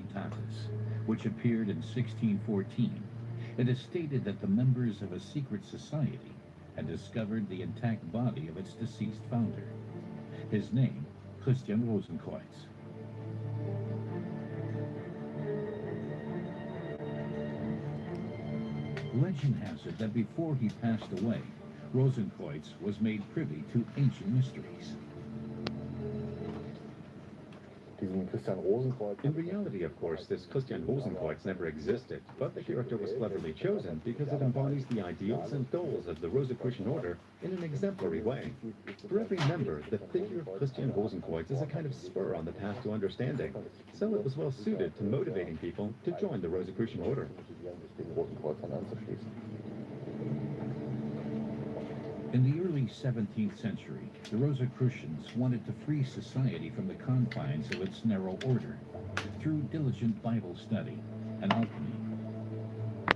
Veritatis, which appeared in 1614. It is stated that the members of a secret society had discovered the intact body of its deceased founder. His name, Christian Rosenkreuz. Legend has it that before he passed away, Rosenkreuz was made privy to ancient mysteries. In reality, of course, this Christian Rosenkreuz never existed, but the character was cleverly chosen because it embodies the ideals and goals of the Rosicrucian order in an exemplary way. For every member, the figure of Christian Rosenkreuz is a kind of spur on the path to understanding, so it was well suited to motivating people to join the Rosicrucian order. In the early 17th century, the Rosicrucians wanted to free society from the confines of its narrow order through diligent Bible study and alchemy.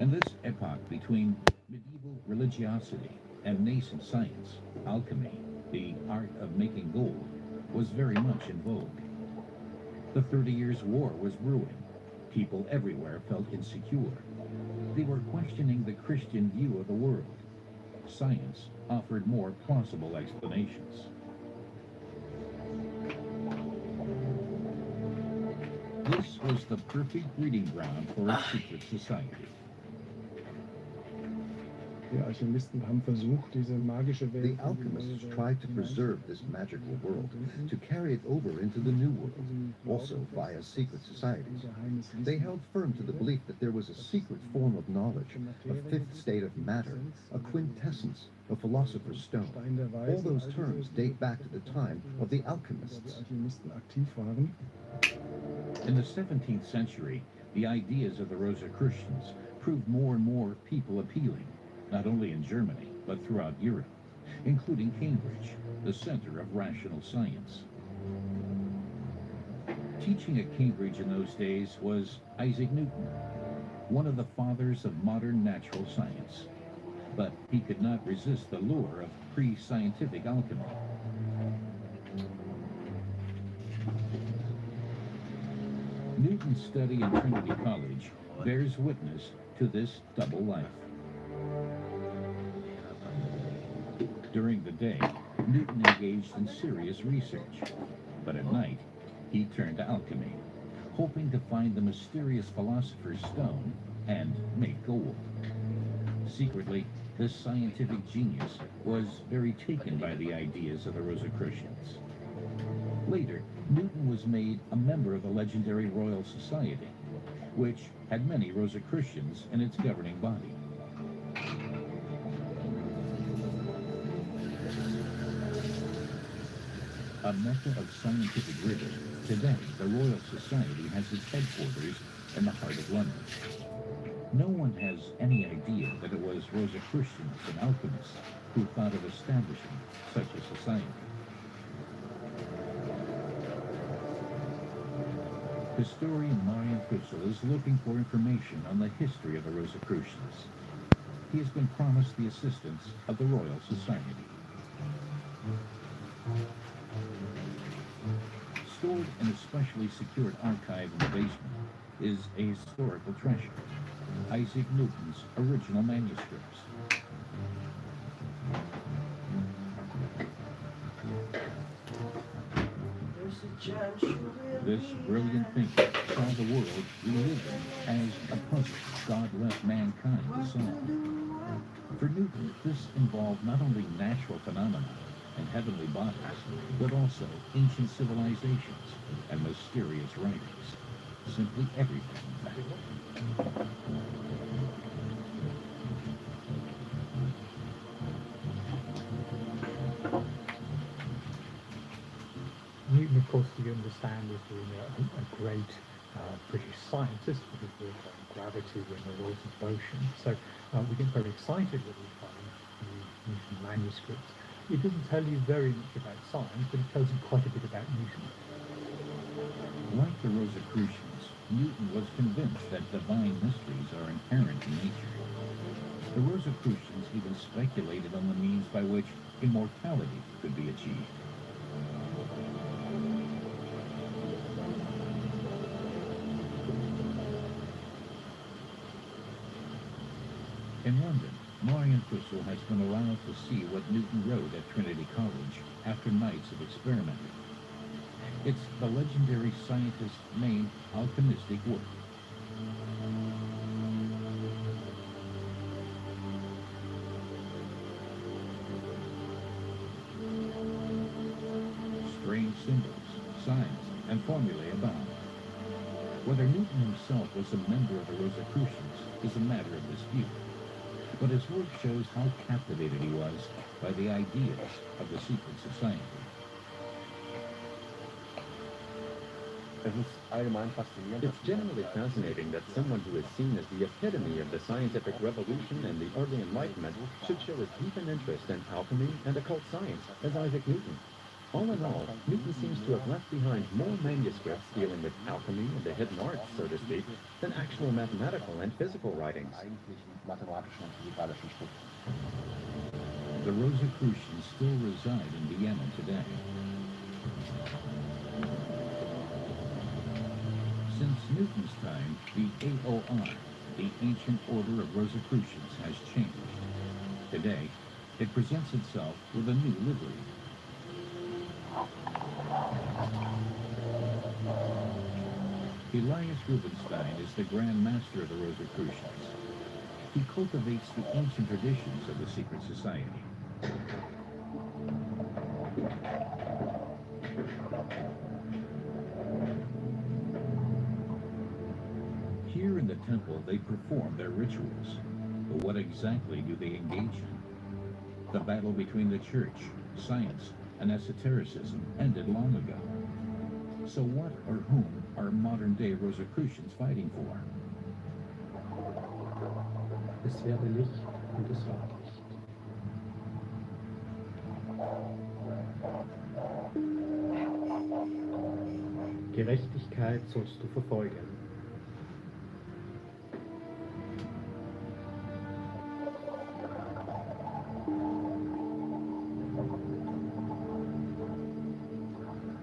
In this epoch between medieval religiosity and nascent science, alchemy, the art of making gold, was very much in vogue. The 30 Years' War was brewing. People everywhere felt insecure. They were questioning the Christian view of the world. Science offered more plausible explanations. This was the perfect breeding ground for a secret society. The alchemists tried to preserve this magical world, to carry it over into the new world, also via secret societies. They held firm to the belief that there was a secret form of knowledge, a fifth state of matter, a quintessence, a philosopher's stone. All those terms date back to the time of the alchemists. In the 17th century, the ideas of the Rosicrucians proved more and more people appealing, not only in Germany, but throughout Europe, including Cambridge, the center of rational science. Teaching at Cambridge in those days was Isaac Newton, one of the fathers of modern natural science. But he could not resist the lure of pre-scientific alchemy. Newton's study in Trinity College bears witness to this double life. During the day, Newton engaged in serious research, but at night, he turned to alchemy, hoping to find the mysterious philosopher's stone and make gold. Secretly, this scientific genius was very taken by the ideas of the Rosicrucians. Later, Newton was made a member of the legendary Royal Society, which had many Rosicrucians in its governing body. A mecca of scientific rigor, today the Royal Society has its headquarters in the heart of London. No one has any idea that it was Rosicrucians and alchemists who thought of establishing such a society. Historian Marian Fitzel is looking for information on the history of the Rosicrucians. He has been promised the assistance of the Royal Society. Stored in a specially secured archive in the basement is a historical treasure, Isaac Newton's original manuscripts. This brilliant thinker saw the world we live in as a puzzle God left mankind to solve. For Newton, this involved not only natural phenomena and heavenly bodies, but also ancient civilizations and mysterious writings. Simply everything, in fact. Newton, of course, we understand, is being a great British scientist with his work on gravity and the laws of motion. So we get very excited when we find the Newton manuscripts. It doesn't tell you very much about science, but it tells you quite a bit about Newton. Like the Rosicrucians, Newton was convinced that divine mysteries are inherent in nature. The Rosicrucians even speculated on the means by which immortality could be achieved. In London, Marion Fussell has been allowed to see what Newton wrote at Trinity College after nights of experimenting. It's the legendary scientist's main alchemistic work. Strange symbols, signs, and formulae abound. Whether Newton himself was a member of the Rosicrucians is a matter of dispute, but his work shows how captivated he was by the ideas of the secret society. It's generally fascinating that someone who is seen as the epitome of the scientific revolution and the early Enlightenment should show as deep an interest in alchemy and occult science as Isaac Newton. All in all, Newton seems to have left behind more manuscripts dealing with alchemy and the hidden arts, so to speak, than actual mathematical and physical writings. The Rosicrucians still reside in Vienna today. Since Newton's time, the AOR, the Ancient Order of Rosicrucians, has changed. Today, it presents itself with a new livery. Elias Rubinstein is the Grand Master of the Rosicrucians. He cultivates the ancient traditions of the secret society. Here in the temple, they perform their rituals. But what exactly do they engage in? The battle between the church, science, and esotericism ended long ago. So what or whom are modern-day Rosicrucians fighting for? Es werde Licht und es ward Licht. Gerechtigkeit sollst du verfolgen.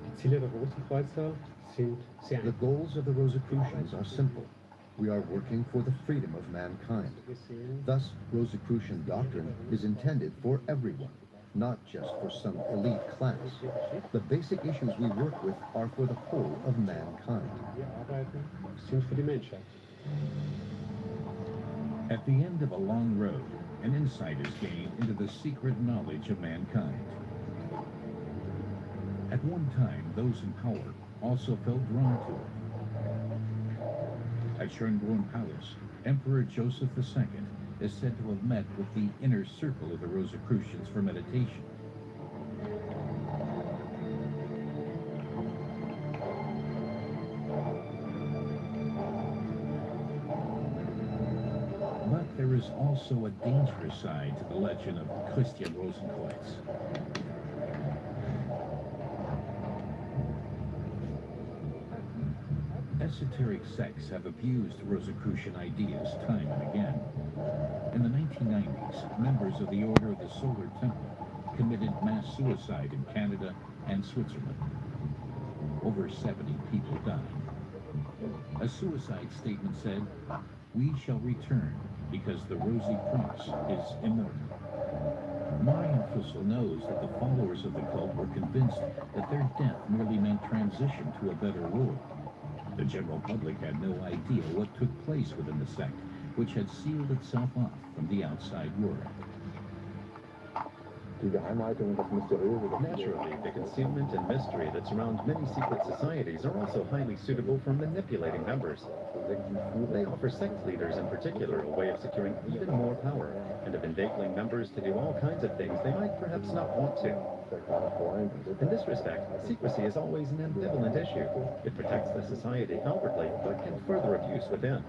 Die Ziele der Rosenkreuzer sind sehr The goals of the Rosicrucians are simple. We are working for the freedom of mankind. Thus, Rosicrucian doctrine is intended for everyone, not just for some elite class. The basic issues we work with are for the whole of mankind. Wir arbeiten, sind für die Menschheit. At the end of a long road, an insight is gained into the secret knowledge of mankind. At one time, those in power also felt drawn to it. At Schönbrunn Palace, Emperor Joseph II is said to have met with the inner circle of the Rosicrucians for meditation. But there is also a dangerous side to the legend of Christian Rosenkreuz. Esoteric sects have abused Rosicrucian ideas time and again. In the 1990s, members of the Order of the Solar Temple committed mass suicide in Canada and Switzerland. Over 70 people died. A suicide statement said, "We shall return because the Rosy Cross is immortal." Marion Fussell knows that the followers of the cult were convinced that their death merely meant transition to a better world. The general public had no idea what took place within the sect, which had sealed itself off from the outside world. Naturally, the concealment and mystery that surrounds many secret societies are also highly suitable for manipulating members. They offer sect leaders in particular a way of securing even more power and of enabling members to do all kinds of things they might perhaps not want to. In this respect, secrecy is always an ambivalent issue. It protects the society outwardly, but can further abuse within.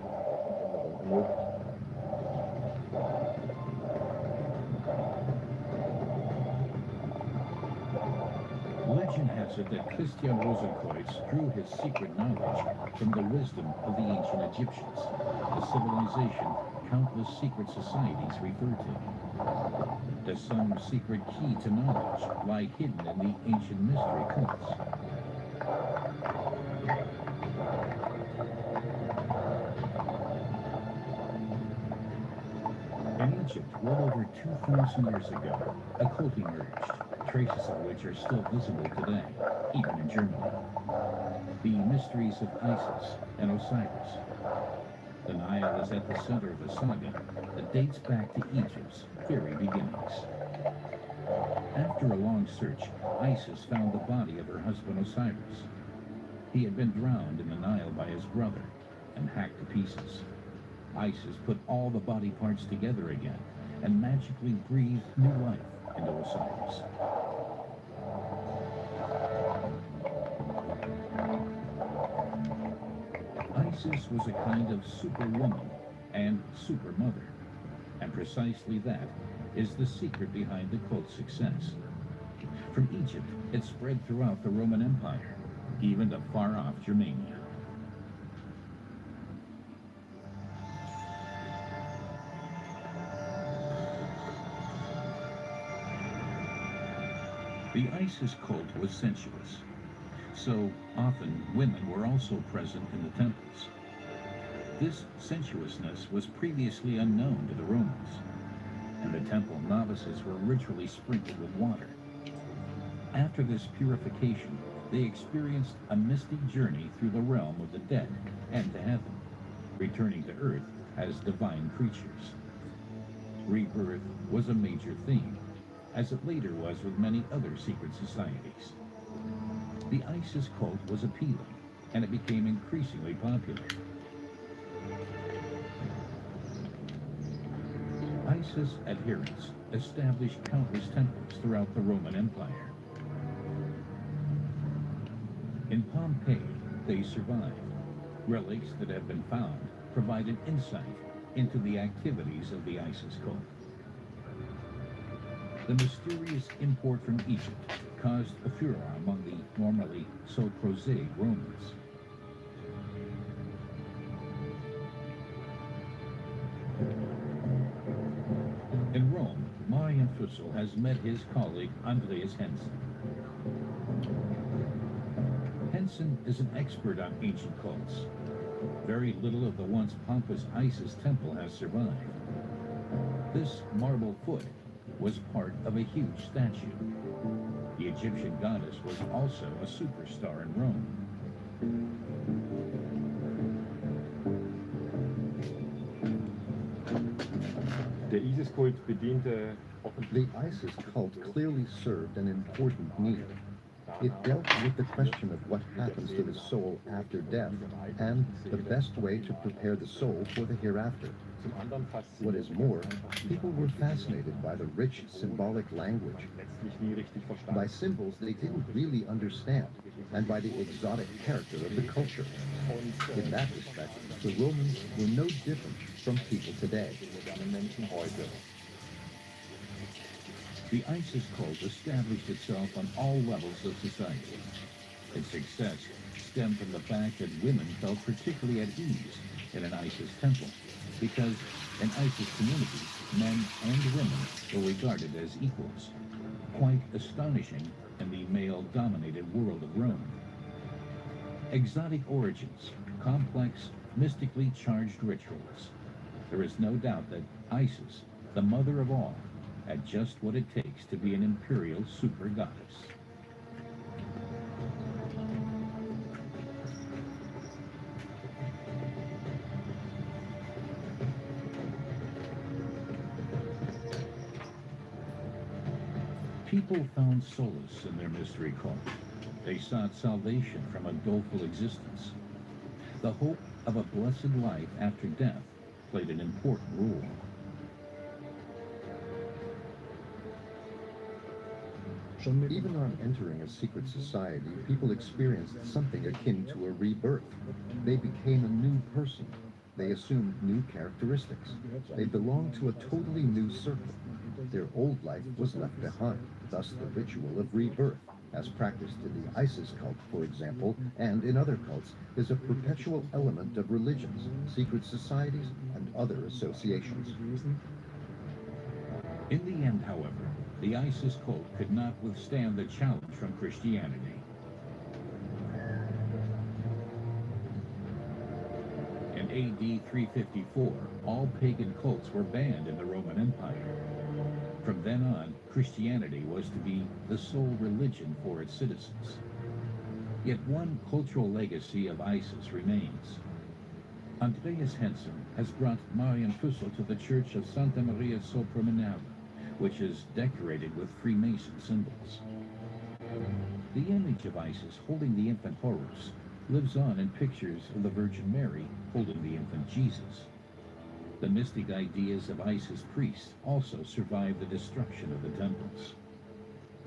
Legend has it that Christian Rosenkreuz drew his secret knowledge from the wisdom of the ancient Egyptians, a civilization countless secret societies refer to. Does some secret key to knowledge lie hidden in the ancient mystery cults? In In Egypt, well over 2,000 years ago, a cult emerged, traces of which are still visible today, even in Germany. The mysteries of Isis and Osiris. The Nile is at the center of a saga that dates back to Egypt's very beginnings. After a long search, Isis found the body of her husband Osiris. He had been drowned in the Nile by his brother and hacked to pieces. Isis put all the body parts together again and magically breathed new life into Osiris. Isis was a kind of superwoman and supermother, and precisely that is the secret behind the cult's success. From Egypt, it spread throughout the Roman Empire, even to far-off Germania. The Isis cult was sensuous, so often women were also present in the temples. This sensuousness was previously unknown to the Romans, and the temple novices were ritually sprinkled with water. After this purification, they experienced a mystic journey through the realm of the dead and to heaven, returning to earth as divine creatures. Rebirth was a major theme, as it later was with many other secret societies. The Isis cult was appealing, and it became increasingly popular. Isis adherents established countless temples throughout the Roman Empire. In Pompeii, they survived. Relics that have been found provided insight into the activities of the Isis cult. The mysterious import from Egypt caused a furor among the normally so prosaic Romans. In Rome, Marian Fussel has met his colleague Andreas Hensen. Hensen is an expert on ancient cults. Very little of the once pompous Isis temple has survived. This marble foot was part of a huge statue. The Egyptian goddess was also a superstar in Rome. Der ISIS-Kult bediente The Isis cult clearly served an important need. It dealt with the question of what happens to the soul after death and the best way to prepare the soul for the hereafter. What is more, people were fascinated by the rich symbolic language, by symbols they didn't really understand, and by the exotic character of the culture. In that respect, the Romans were no different from people today. The Isis cult established itself on all levels of society. Its success stemmed from the fact that women felt particularly at ease in an Isis temple, because in Isis communities, men and women were regarded as equals, quite astonishing in the male-dominated world of Rome. Exotic origins, complex, mystically charged rituals. There is no doubt that Isis, the mother of all, had just what it takes to be an imperial super goddess. People found solace in their mystery cult. They sought salvation from a doleful existence. The hope of a blessed life after death played an important role. Even on entering a secret society, people experienced something akin to a rebirth. They became a new person. They assumed new characteristics. They belonged to a totally new circle. Their old life was left behind, thus the ritual of rebirth, as practiced in the Isis cult, for example, and in other cults, is a perpetual element of religions, secret societies, and other associations. In the end, however, the Isis cult could not withstand the challenge from Christianity. In AD 354, all pagan cults were banned in the Roman Empire. From then on, Christianity was to be the sole religion for its citizens. Yet one cultural legacy of ISIS remains. Andreas Henson has brought Marian Fussel to the Church of Santa Maria sopra Minerva, which is decorated with Freemason symbols. The image of Isis holding the infant Horus lives on in pictures of the Virgin Mary holding the infant Jesus. The mystic ideas of Isis priests also survive the destruction of the temples.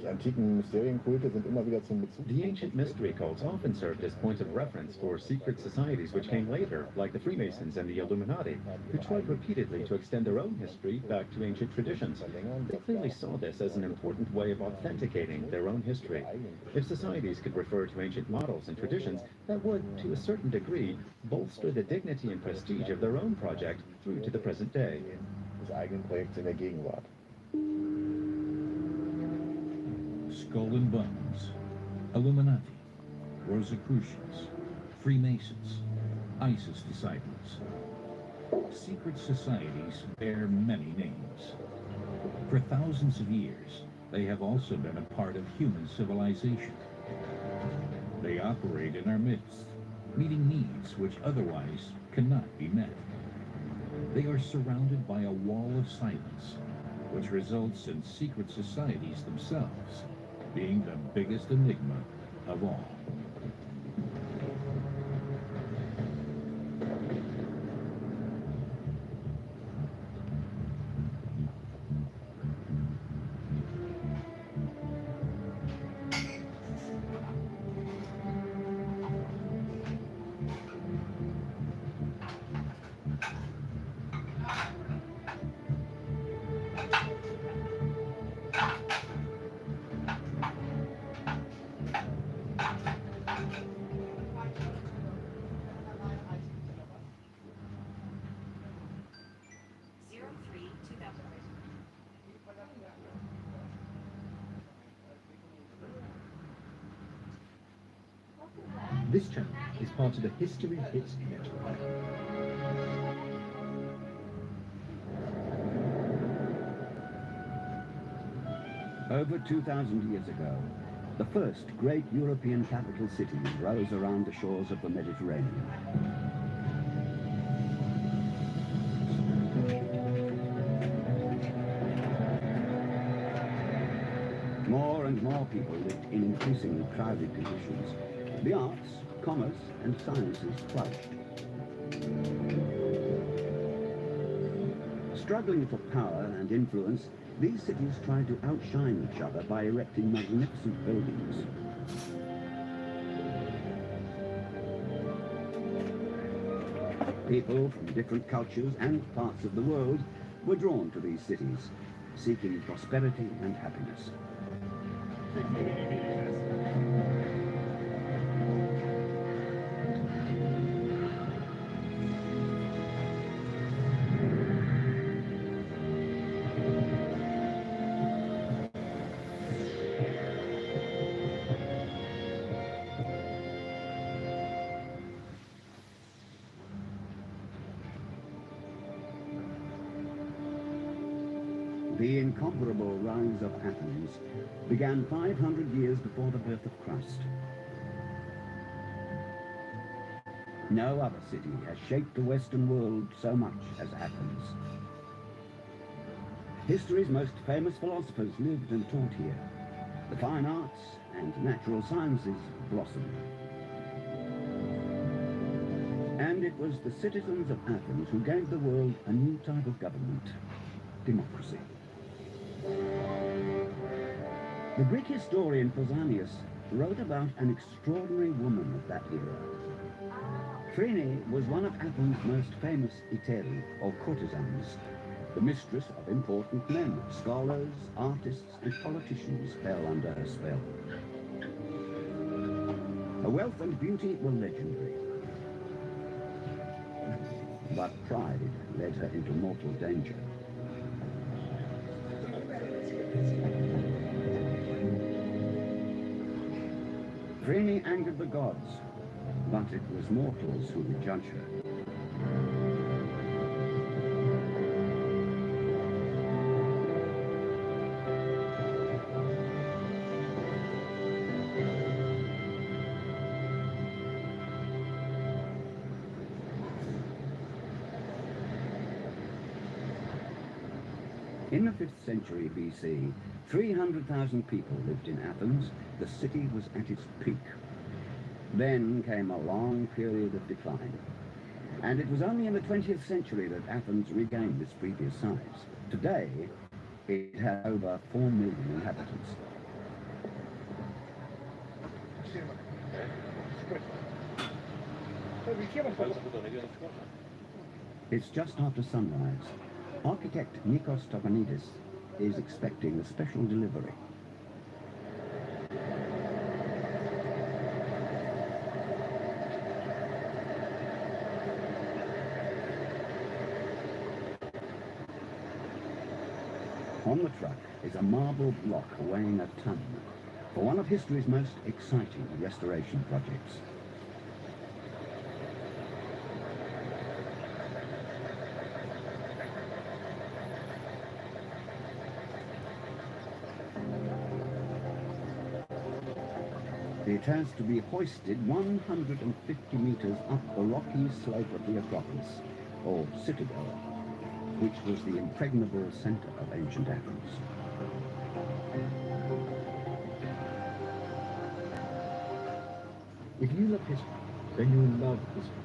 Die antiken Mysterienkulte sind immer wieder zum Bezug. The ancient mystery cults often served as points of reference for secret societies which came later, like the Freemasons and the Illuminati, who tried repeatedly to extend their own history back to ancient traditions. They clearly saw this as an important way of authenticating their own history. If societies could refer to ancient models and traditions, that would, to a certain degree, bolster the dignity and prestige of their own project through to the present day. Des eigenen Projekts in der Gegenwart. Skull and Bones, Illuminati, Rosicrucians, Freemasons, ISIS disciples. Secret societies bear many names. For thousands of years, they have also been a part of human civilization. They operate in our midst, meeting needs which otherwise cannot be met. They are surrounded by a wall of silence, which results in secret societies themselves being the biggest enigma of all. This channel is part of the History Hits network. Over 2,000 years ago, the first great European capital city rose around the shores of the Mediterranean. More and more people lived in increasingly crowded conditions. The arts, commerce, and sciences flourished. Struggling for power and influence, these cities tried to outshine each other by erecting magnificent buildings. People from different cultures and parts of the world were drawn to these cities, seeking prosperity and happiness. The incomparable rise of Athens began 500 years before the birth of Christ. No other city has shaped the Western world so much as Athens. History's most famous philosophers lived and taught here. The fine arts and natural sciences blossomed. And it was the citizens of Athens who gave the world a new type of government, democracy. The Greek historian Pausanias wrote about an extraordinary woman of that era. Phryne was one of Athens' most famous hetairai, or courtesans. The mistress of important men, scholars, artists, and politicians fell under her spell. Her wealth and beauty were legendary. But pride led her into mortal danger. Phryne angered the gods, but it was mortals who would judge her. In the 5th century BC, 300,000 people lived in Athens. The city was at its peak. Then came a long period of decline. And it was only in the 20th century that Athens regained its previous size. Today, it has over 4 million inhabitants. It's just after sunrise. Architect Nikos Topanidis is expecting a special delivery. On the truck is a marble block weighing a ton for one of history's most exciting restoration projects. It has to be hoisted 150 meters up the rocky slope of the Acropolis, or citadel, which was the impregnable center of ancient Athens. If you love history, then you will love this one.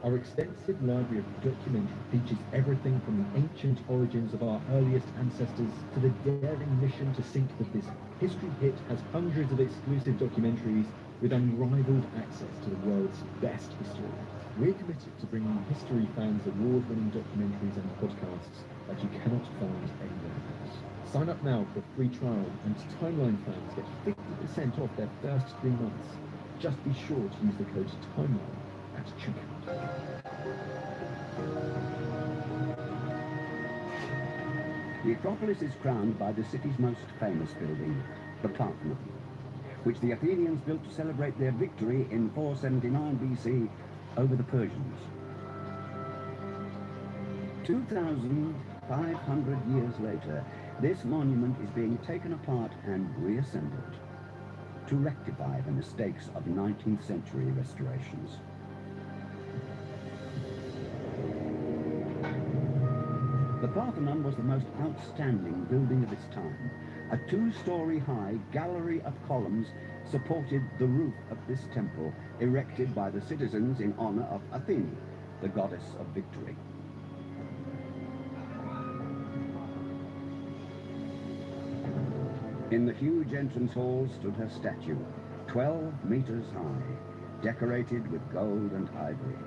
Our extensive library of documentary features everything from the ancient origins of our earliest ancestors to the daring mission to sink the Bismarck. History Hit has hundreds of exclusive documentaries with unrivaled access to the world's best history. We're committed to bringing history fans award-winning documentaries and podcasts that you cannot find anywhere else. Sign up now for a free trial, and Timeline fans get 50% off their first 3 months. Just be sure to use the code TIMELINE at checkout. The Acropolis is crowned by the city's most famous building, the Parthenon, which the Athenians built to celebrate their victory in 479 BC over the Persians. 2,500 years later, this monument is being taken apart and reassembled to rectify the mistakes of 19th century restorations. The Parthenon was the most outstanding building of its time. A 2-story high gallery of columns supported the roof of this temple, erected by the citizens in honor of Athene, the goddess of victory. In the huge entrance hall stood her statue, 12 meters high, decorated with gold and ivory.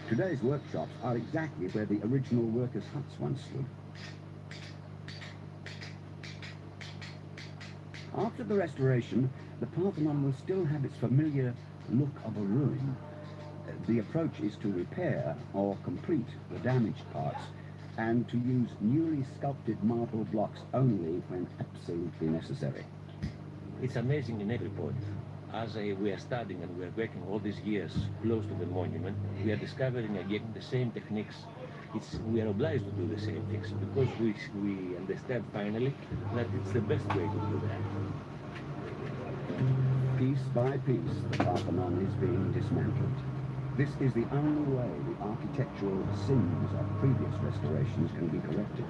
Today's workshops are exactly where the original workers' huts once stood. After the restoration, the Parthenon will still have its familiar look of a ruin. The approach is to repair or complete the damaged parts and to use newly sculpted marble blocks only when absolutely necessary. It's amazing in every point. As we are studying and we are working all these years close to the monument, we are discovering again the same techniques. We are obliged to do the same things because we understand finally that it's the best way to do that. Piece by piece, the Parthenon is being dismantled. This is the only way the architectural sins of previous restorations can be corrected.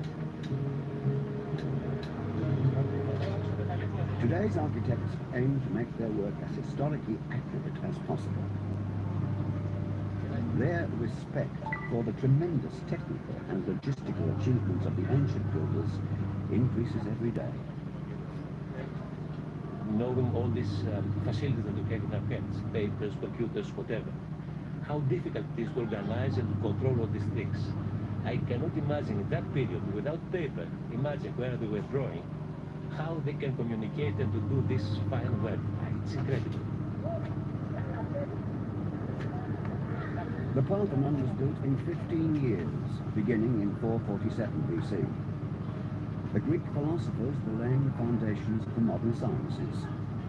Today's architects aim to make their work as historically accurate as possible. Their respect for the tremendous technical and logistical achievements of the ancient builders increases every day. Knowing all these facilities that we have in our hands, papers, computers, whatever, how difficult it is to organize and to control all these things. I cannot imagine in that period, without paper, imagine where they were drawing, how they can communicate and to do this fine work. It's incredible. The Parthenon was built in 15 years, beginning in 447 BC. The Greek philosophers were laying the foundations of the modern sciences.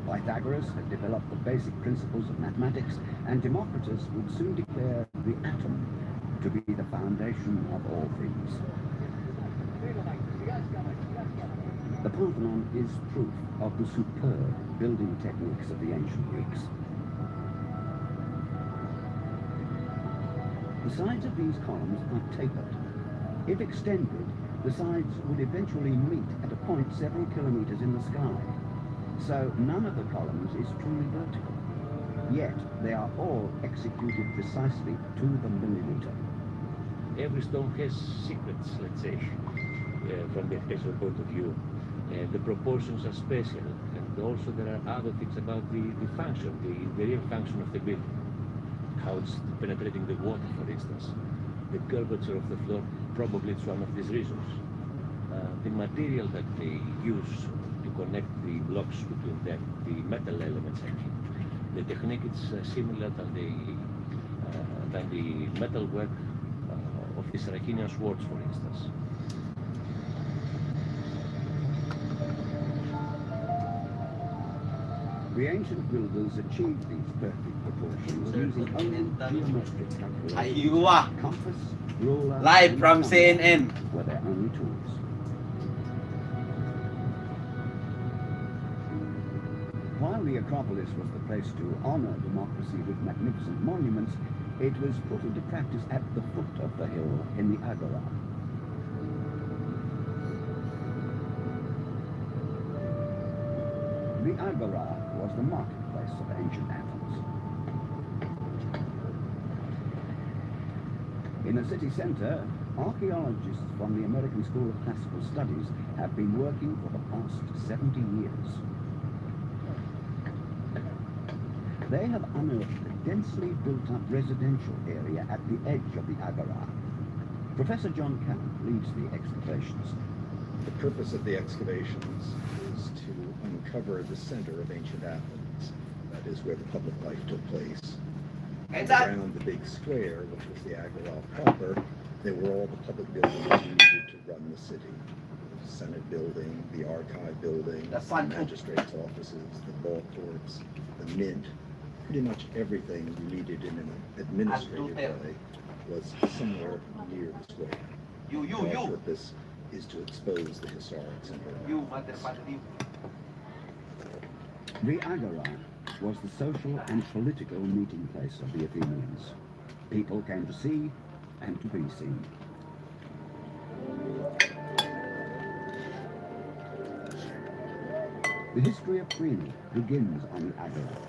Pythagoras had developed the basic principles of mathematics, and Democritus would soon declare the atom to be the foundation of all things. The Parthenon is proof of the superb building techniques of the ancient Greeks. The sides of these columns are tapered. If extended, the sides would eventually meet at a point several kilometers in the sky. So none of the columns is truly vertical. Yet they are all executed precisely to the millimeter. Every stone has secrets, let's say, from the architectural point of view. The proportions are special, and also there are other things about the function, the real function of the building. How it's penetrating the water, for instance. The curvature of the floor, probably it's one of these reasons. The material that they use to connect the blocks between them, the metal elements, I mean. The technique is similar than the metal work of the Saracenian swords, for instance. The ancient builders achieved these perfect proportions using only geometric calculations. Compass, ruler, Live and from compass CNN. were their only tools. While the Acropolis was the place to honor democracy with magnificent monuments, it was put into practice at the foot of the hill in the Agora. The Agora was the marketplace of ancient Athens. In the city center, archaeologists from the American School of Classical Studies have been working for the past 70 years. They have unearthed a densely built-up residential area at the edge of the Agora. Professor John Camp leads the excavations. The purpose of the excavations is to uncover the center of ancient Athens. That is where the public life took place. Around the big square, which was the Agora proper, there were all the public buildings needed to run the city. The Senate building, the Archive building, the magistrates' offices, the law courts, the mint. Pretty much everything needed in an administrative way was somewhere near the square. Our purpose is to expose the historic center of Athens. The Agora was the social and political meeting place of the Athenians. People came to see and to be seen. The history of Phryne begins on the Agora.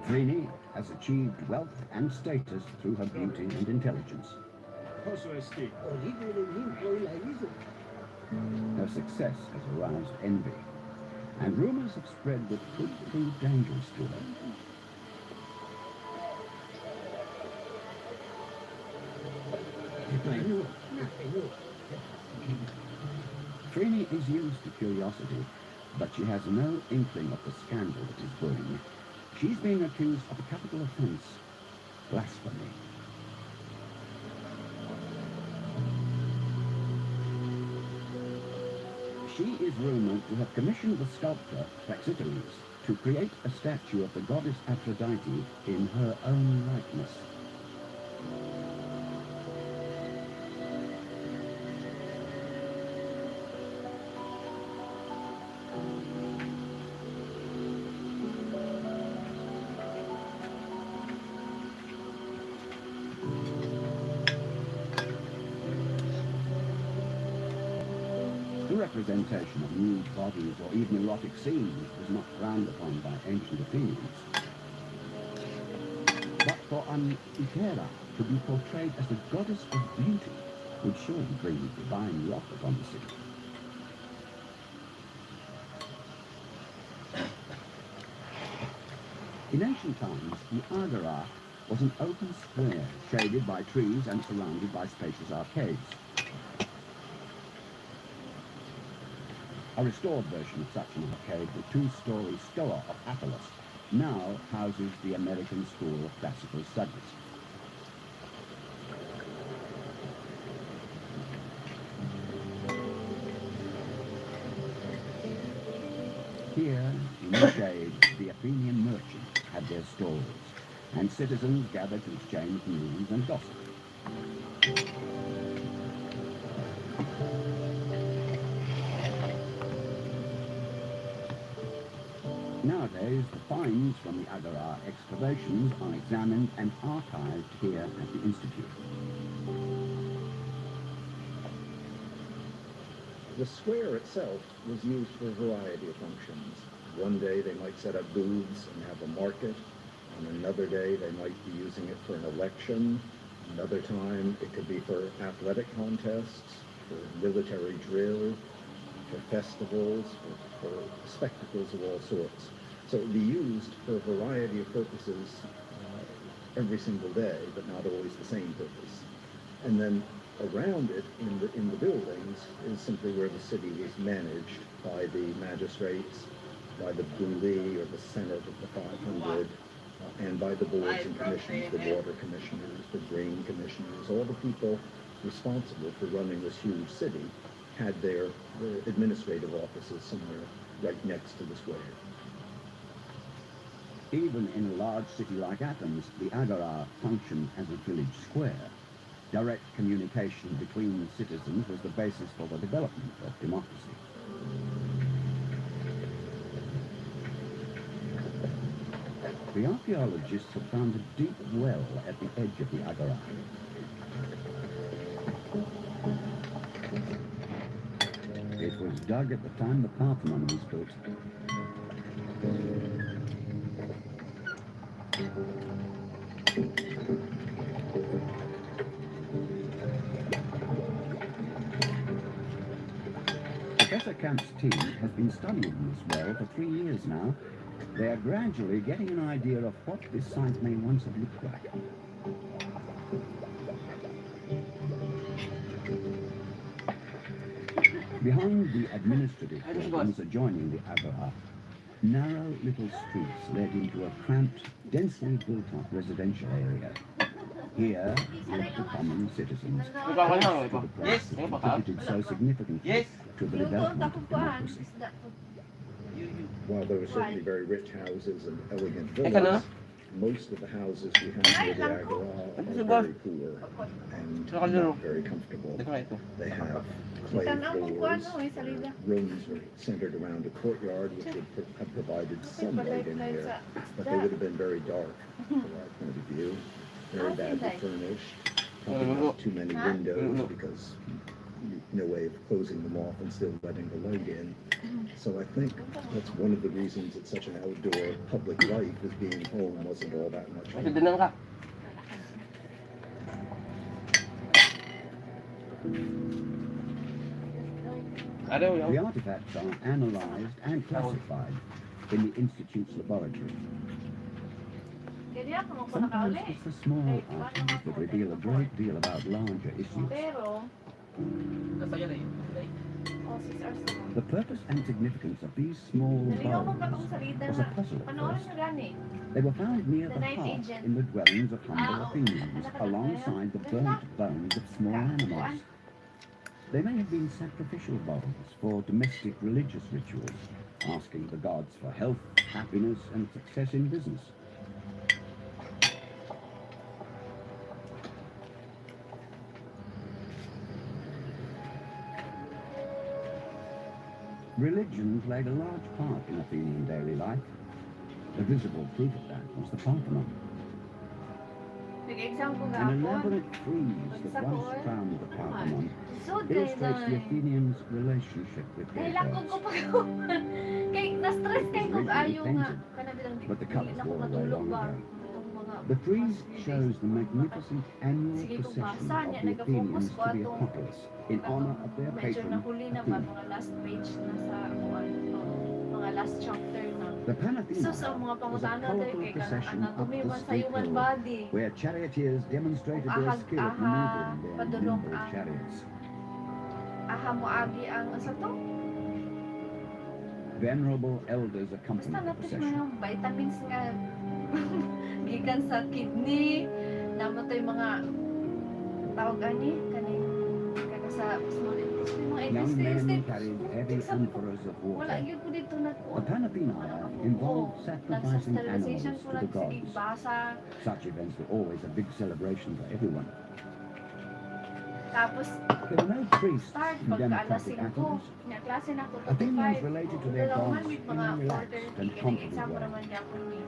Phryne has achieved wealth and status through her beauty and intelligence. Her success has aroused envy, and rumors have spread that could prove dangerous to her. Phryne is used to curiosity, but she has no inkling of the scandal that is brewing. She's being accused of a capital offense, blasphemy. She is rumored to have commissioned the sculptor Praxiteles to create a statue of the goddess Aphrodite in her own likeness. The representation of nude bodies or even erotic scenes was not frowned upon by ancient Athenians. But for an Ithera to be portrayed as the goddess of beauty would surely bring divine wrath upon the city. In ancient times, the Agora was an open square shaded by trees and surrounded by spacious arcades. A restored version of such an arcade, the two-story Stoa of Apollos, now houses the American School of Classical Studies. Here, in the shade, the Athenian merchants had their stalls, and citizens gathered to exchange news and gossip. Nowadays, the finds from the Agora excavations are examined and archived here at the Institute. The square itself was used for a variety of functions. One day they might set up booths and have a market. On another day they might be using it for an election. Another time it could be for athletic contests, for military drill, for festivals, for spectacles of all sorts. So it would be used for a variety of purposes every single day, but not always the same purpose. And then around it in the buildings is simply where the city was managed by the magistrates, by the Buli or the Senate of the 500, and by the boards and commissions, the water commissioners, the grain commissioners, all the people responsible for running this huge city had their administrative offices somewhere right next to the square. Even in a large city like Athens, the Agora functioned as a village square. Direct communication between citizens was the basis for the development of democracy. The archaeologists have found a deep well at the edge of the Agora. It was dug at the time the Parthenon was built. Professor Camp's team has been studying this well for 3 years now. They are gradually getting an idea of what this site may once have looked like. Behind the administrative buildings adjoining the Agora, narrow little streets led into a cramped, densely built-up residential area. Here lived the common citizens, close to the place that contributed so significantly to the development of democracy. While there were certainly very rich houses and elegant villas, most of the houses we have near the Agora are very poor and not very comfortable. They have clay floors, rooms are centered around a courtyard which would have provided some light in there, but they would have been very dark from our point of view, very badly furnished, probably not too many windows because no way of closing them off and still letting the light in. So I think that's one of the reasons it's such an outdoor public life, is being home wasn't all that much fun. The artifacts are analysed and classified in the Institute's laboratory. Sometimes it's the small articles that reveal a great deal about larger issues. The purpose and significance of these small bones was a puzzle at first. They were found near the heart in the dwellings of humble Athenians, alongside the burnt bones of small animals. They may have been sacrificial bowls for domestic religious rituals, asking the gods for health, happiness, and success in business. Religion played a large part in Athenian daily life. The visible proof of that was the Parthenon. An elaborate frieze that once crowned the Parthenon illustrates the Athenians' relationship with their gods. It was originally painted, but the colours wore away long ago. The frieze shows the magnificent annual procession of the Athenians to the Acropolis in honor of their patron, Athena. The Panathenaea was a colorful procession up the steep hill, where charioteers demonstrated their skill at maneuvering their nimble chariots. Venerable elders accompanied the procession. Gikan sa kidney, namatay mga tawag ani kanay sa small intestine, mga Young men intestine. carried heavy amphoras of Wala water. gyud ko dito na The Panathenaea involved sacrificing animals to the gods. basa. Such events were always a big celebration for everyone. Tapos, There were no priests start in pag alas democratic 5. Athens. Klase na ako Athenians 25. related to their Dalawang gods with in mga a 4:30. relaxed and Kaya confident exam way. naman niya ako ni.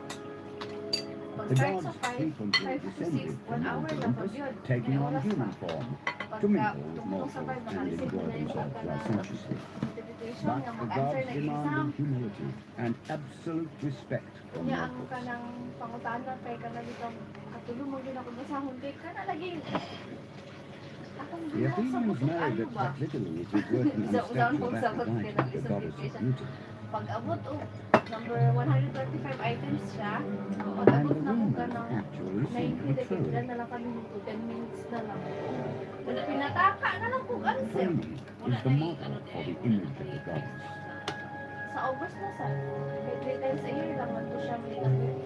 Pag The start gods sa 5, frequently 5 to 6, descended 1 from hour Mount lang pag Olympus, yun. taking May on oras human pa. form to Pagka mingle with tungkol sa 5, mortals and nakareceive enjoy na rin themselves pagka na licentiously. notification But nga the mag-answer gods na exam. demanded humility and absolute respect from Kanya ang mortals. kanang pangutana kay kana dito katulong mo gyud ako basahon kay kana lagi. Akong The Athenians know that Praxiteles is working on a statue of Aphrodite, the goddess of beauty. Pag abot number 135 items siya, pag And abot the na ko rumors kanang actually seem to 90 be dekid true. na lang kami 10 minutes na lang. Pinataka na lang kung answer. Phryne is the model for the image of the gods. Sa August na sa, may 3 times a year lang man to siya may nag-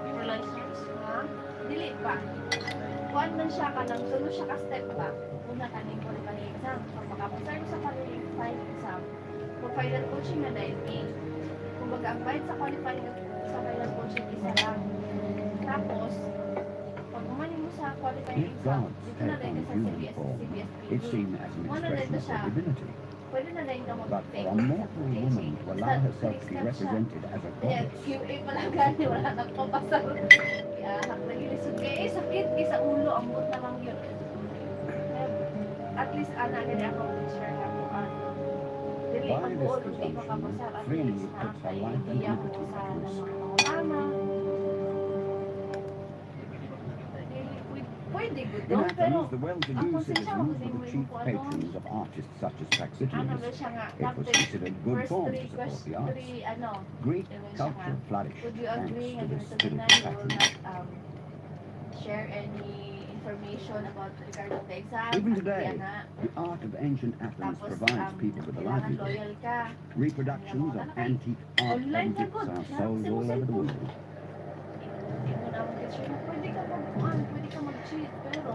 for license, ha? Dili pa. Kuan man siya kanang tulo siya ka step ba. Una kaning qualifying exam. Pag makapasar ko sa qualifying exam, kung final coaching na dahil A. Kung baga ang bayad sa qualifying sa final coaching isa lang. Tapos, pag umani mo sa qualifying If exam, gods dito na take dahil on sa human CBS, form, CBSPB. it's seen as an Wala expression na of siya. their divinity. Pwede na dahil ka But mag-fake for a mortal woman to allow herself to be represented as a Kaya goddess, QA pala gani, wala nang papasar. Kaya hak na gilisod kaya sakit kay sa ulo, ambot na lang yun. Kaya, at least ana gani ako teacher na ko dili by ang this buod di presumption, makapasar at Phryne least na puts her kay life and hindi ako liberty sa at risk. ana. Pwede good In no, pero Athens, the well-to-do ang citizens konsensya were the chief patrons of artists such as ano Praxiteles. ba siya nga, It was captain, considered good first form to three, support the arts. ano, Greek Diba siya culture nga, flourished would you thanks agree to and this to spiritual you will patronage. not share any information about regarding the exam? Even at today, yan na. the art of ancient Athens Tapos, provides people with a kailangan livelihood. loyal ka. Reproductions of antique art Online na objects good. are sold all over the world. Hindi mo na mag-cheat na pwede ka pwede ka mag-cheat, pero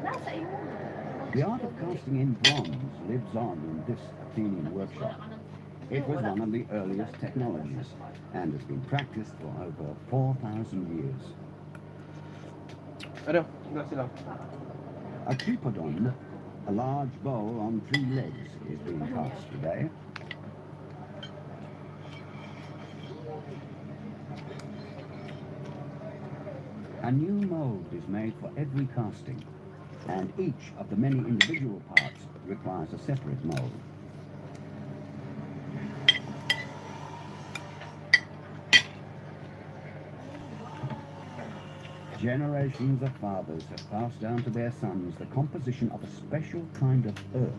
nasa imo. The art of casting in bronze lives on in this Athenian workshop. It was one of the earliest technologies and has been practiced for over 4,000 years. A tripodon, a large bowl on 3 legs, is being cast today. A new mold is made for every casting, and each of the many individual parts requires a separate mold. Generations of fathers have passed down to their sons the composition of a special kind of earth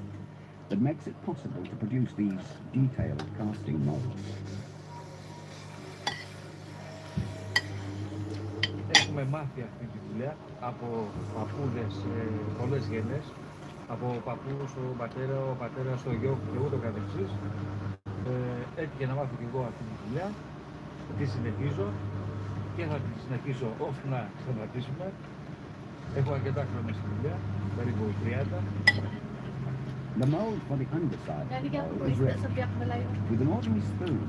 that makes it possible to produce these detailed casting molds. Έχουμε μάθει αυτή τη δουλειά από παππούδες πολλές γενιές, από παππούς στο πατέρα, ο πατέρας στο γιο και ούτω καθεξής. Έτυχε να μάθω και εγώ αυτή τη δουλειά, τη συνεχίζω και θα τη συνεχίσω ώστε να σταματήσουμε. Έχω αρκετά χρόνια στη δουλειά, περίπου 30. The mold for the underside of the bowl is ready. With an ordinary spoon,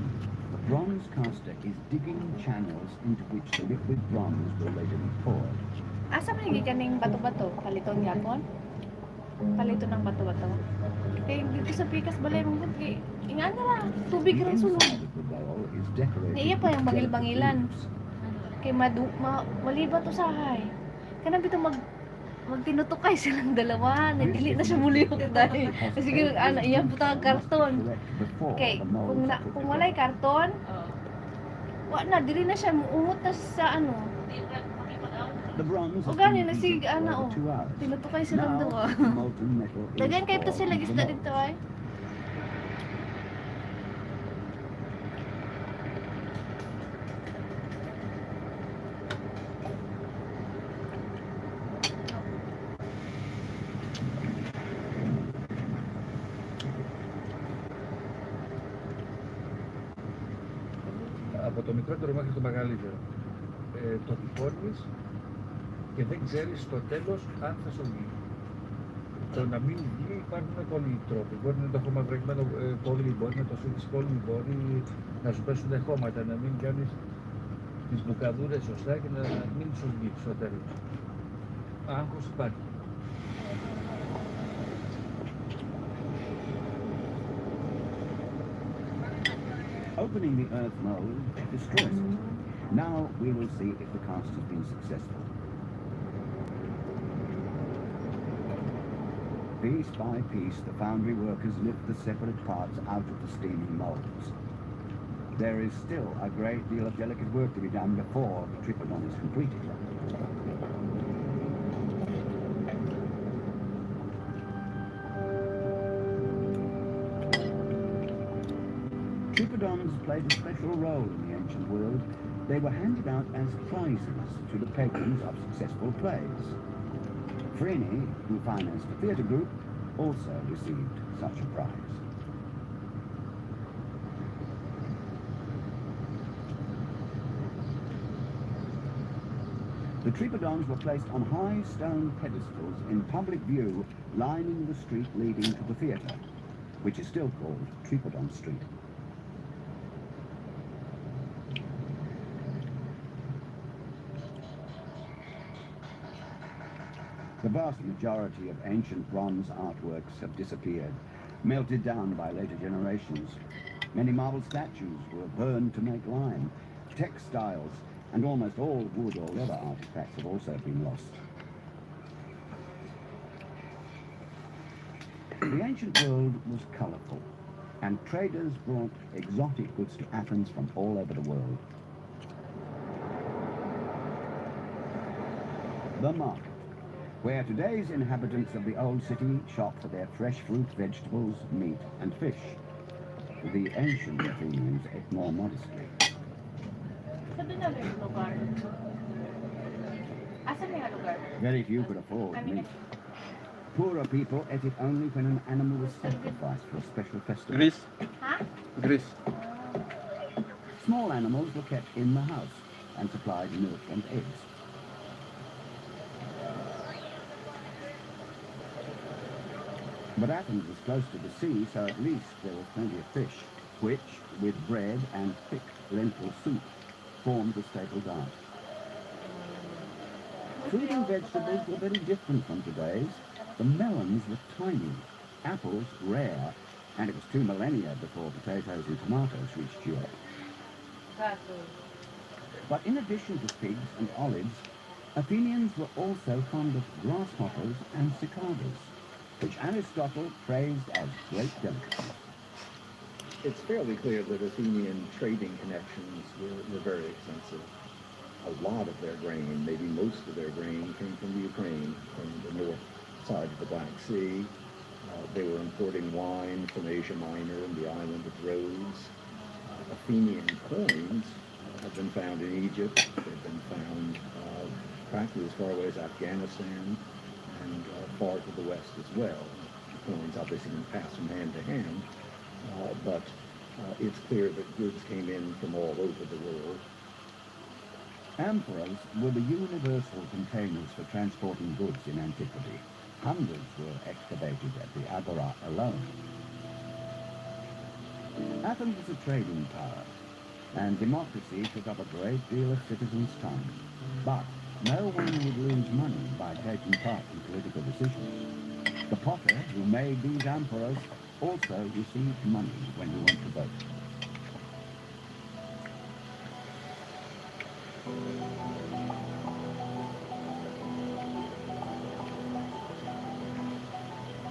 the bronze caster is digging channels into which the liquid bronze will later be poured. Asa man yung kaning bato-bato? Paliton yapon? Palito ng bato-bato? Kaya dito sa pikas balay mong good kay ingana ra, tubig The rin sulod. inside of the bowl is decorated Iya pa yung with bangil-bangilan. delicate leaves. Kay malibat usahay. Kanang bitaw magtinutukay silang dalawa, dili na siya muliyok dahil sige iya puta karton. Okay, kung walay karton, wa na dili na siya muungot na sa ano. The bronze O has gani been na heated sig ano for over 2 hours. tinutukay silang Now, dalawa. the molten metal is Dagan kay to poured sila into the isda mold. dito ay. Από το μικρότερο μέχρι το μεγαλύτερο. Το τυπώνεις και δεν ξέρεις στο τέλος αν θα σου βγει. Το να μην βγει υπάρχουν πολλοί τρόποι. Μπορεί να είναι το χώμα βρεγμένο πολύ, μπορεί να το σφίξεις πολύ, μπορεί να σου πέσουν χώματα, να μην κάνεις τις μπουκαδούρες σωστά και να μην σου βγει στο τέλος. Angkos bad. Opening the earth mold destroys it. Now we will see if the cast has been successful. Piece by piece, the foundry workers lift the separate parts out of the steaming molds. There is still a great deal of delicate work to be done before the Tripodon is completed. Tripodons played a special role in the ancient world. They were handed out as prizes to the patrons of successful plays. Freeney, who financed the theatre group, also received such a prize. The Tripodons were placed on high stone pedestals in public view, lining the street leading to the theatre, which is still called Tripodon Street. The vast majority of ancient bronze artworks have disappeared, melted down by later generations. Many marble statues were burned to make lime. Textiles and almost all wood or leather artifacts have also been lost. The ancient world was colourful, and traders brought exotic goods to Athens from all over the world. The market, where today's inhabitants of the old city shop for their fresh fruit, vegetables, meat and fish. The ancient Athenians ate more modestly. Very few could afford meat. Poorer people ate it only when an animal was sacrificed for a special festival. Greece. Huh? Greece. Small animals were kept in the house and supplied milk and eggs. But Athens was close to the sea, so at least there was plenty of fish, which, with bread and thick lentil soup, formed the staple diet. Fruit and vegetables were very different from today's. The melons were tiny, apples rare, and it was 2 millennia before potatoes and tomatoes reached Europe. But in addition to figs and olives, Athenians were also fond of grasshoppers and cicadas, which Aristotle praised as great delicacies. It's fairly clear that Athenian trading connections were very extensive. A lot of their grain, maybe most of their grain, came from the Ukraine, from the north side of the Black Sea. They were importing wine from Asia Minor and the island of Rhodes. Athenian coins have been found in Egypt. They've been found practically as far away as Afghanistan and far to the west as well. Coins obviously can pass from hand to hand, but it's clear that goods came in from all over the world. Amphoras were the universal containers for transporting goods in antiquity. Hundreds were excavated at the Agora alone. Athens was a trading power, and democracy took up a great deal of citizens' time. But no one would lose money by taking part in political decisions. The potter who made these amphoras also received money when he went to vote.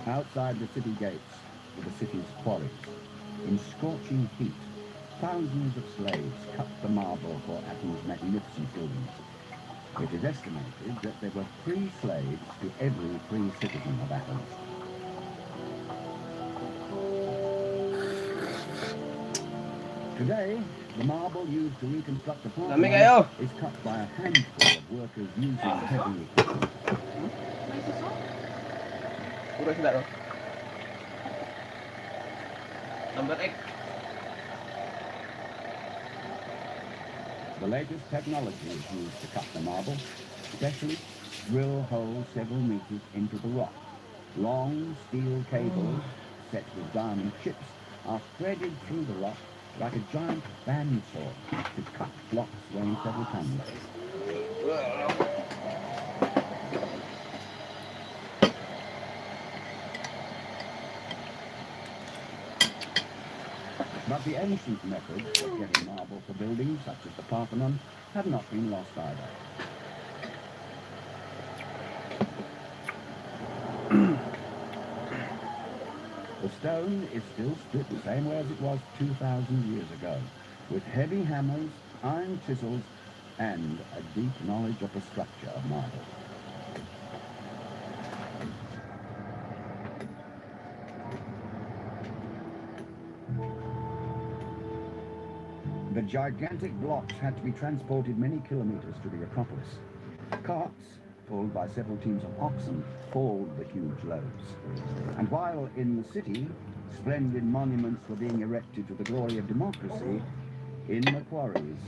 Outside the city gates were the city's quarries. In scorching heat, thousands of slaves cut the marble for Athens' magnificent buildings. It is estimated that there were 3 slaves to every free citizen of Athens. Today, the marble used to reconstruct the Parthenon is cut by a handful of workers using heavy equipment. Number 8. The latest technology is used to cut the marble. Specialists drill holes several meters into the rock. Long steel cables set with diamond chips are threaded through the rock like a giant bandsaw to cut blocks weighing several tons. But the ancient methods of getting marble for buildings, such as the Parthenon, have not been lost either. The stone is still split the same way as it was 2,000 years ago, with heavy hammers, iron chisels, and a deep knowledge of the structure of marble. The gigantic blocks had to be transported many kilometers to the Acropolis. Carts, pulled by several teams of oxen, hauled the huge loads. And while in the city, splendid monuments were being erected to the glory of democracy, in the quarries,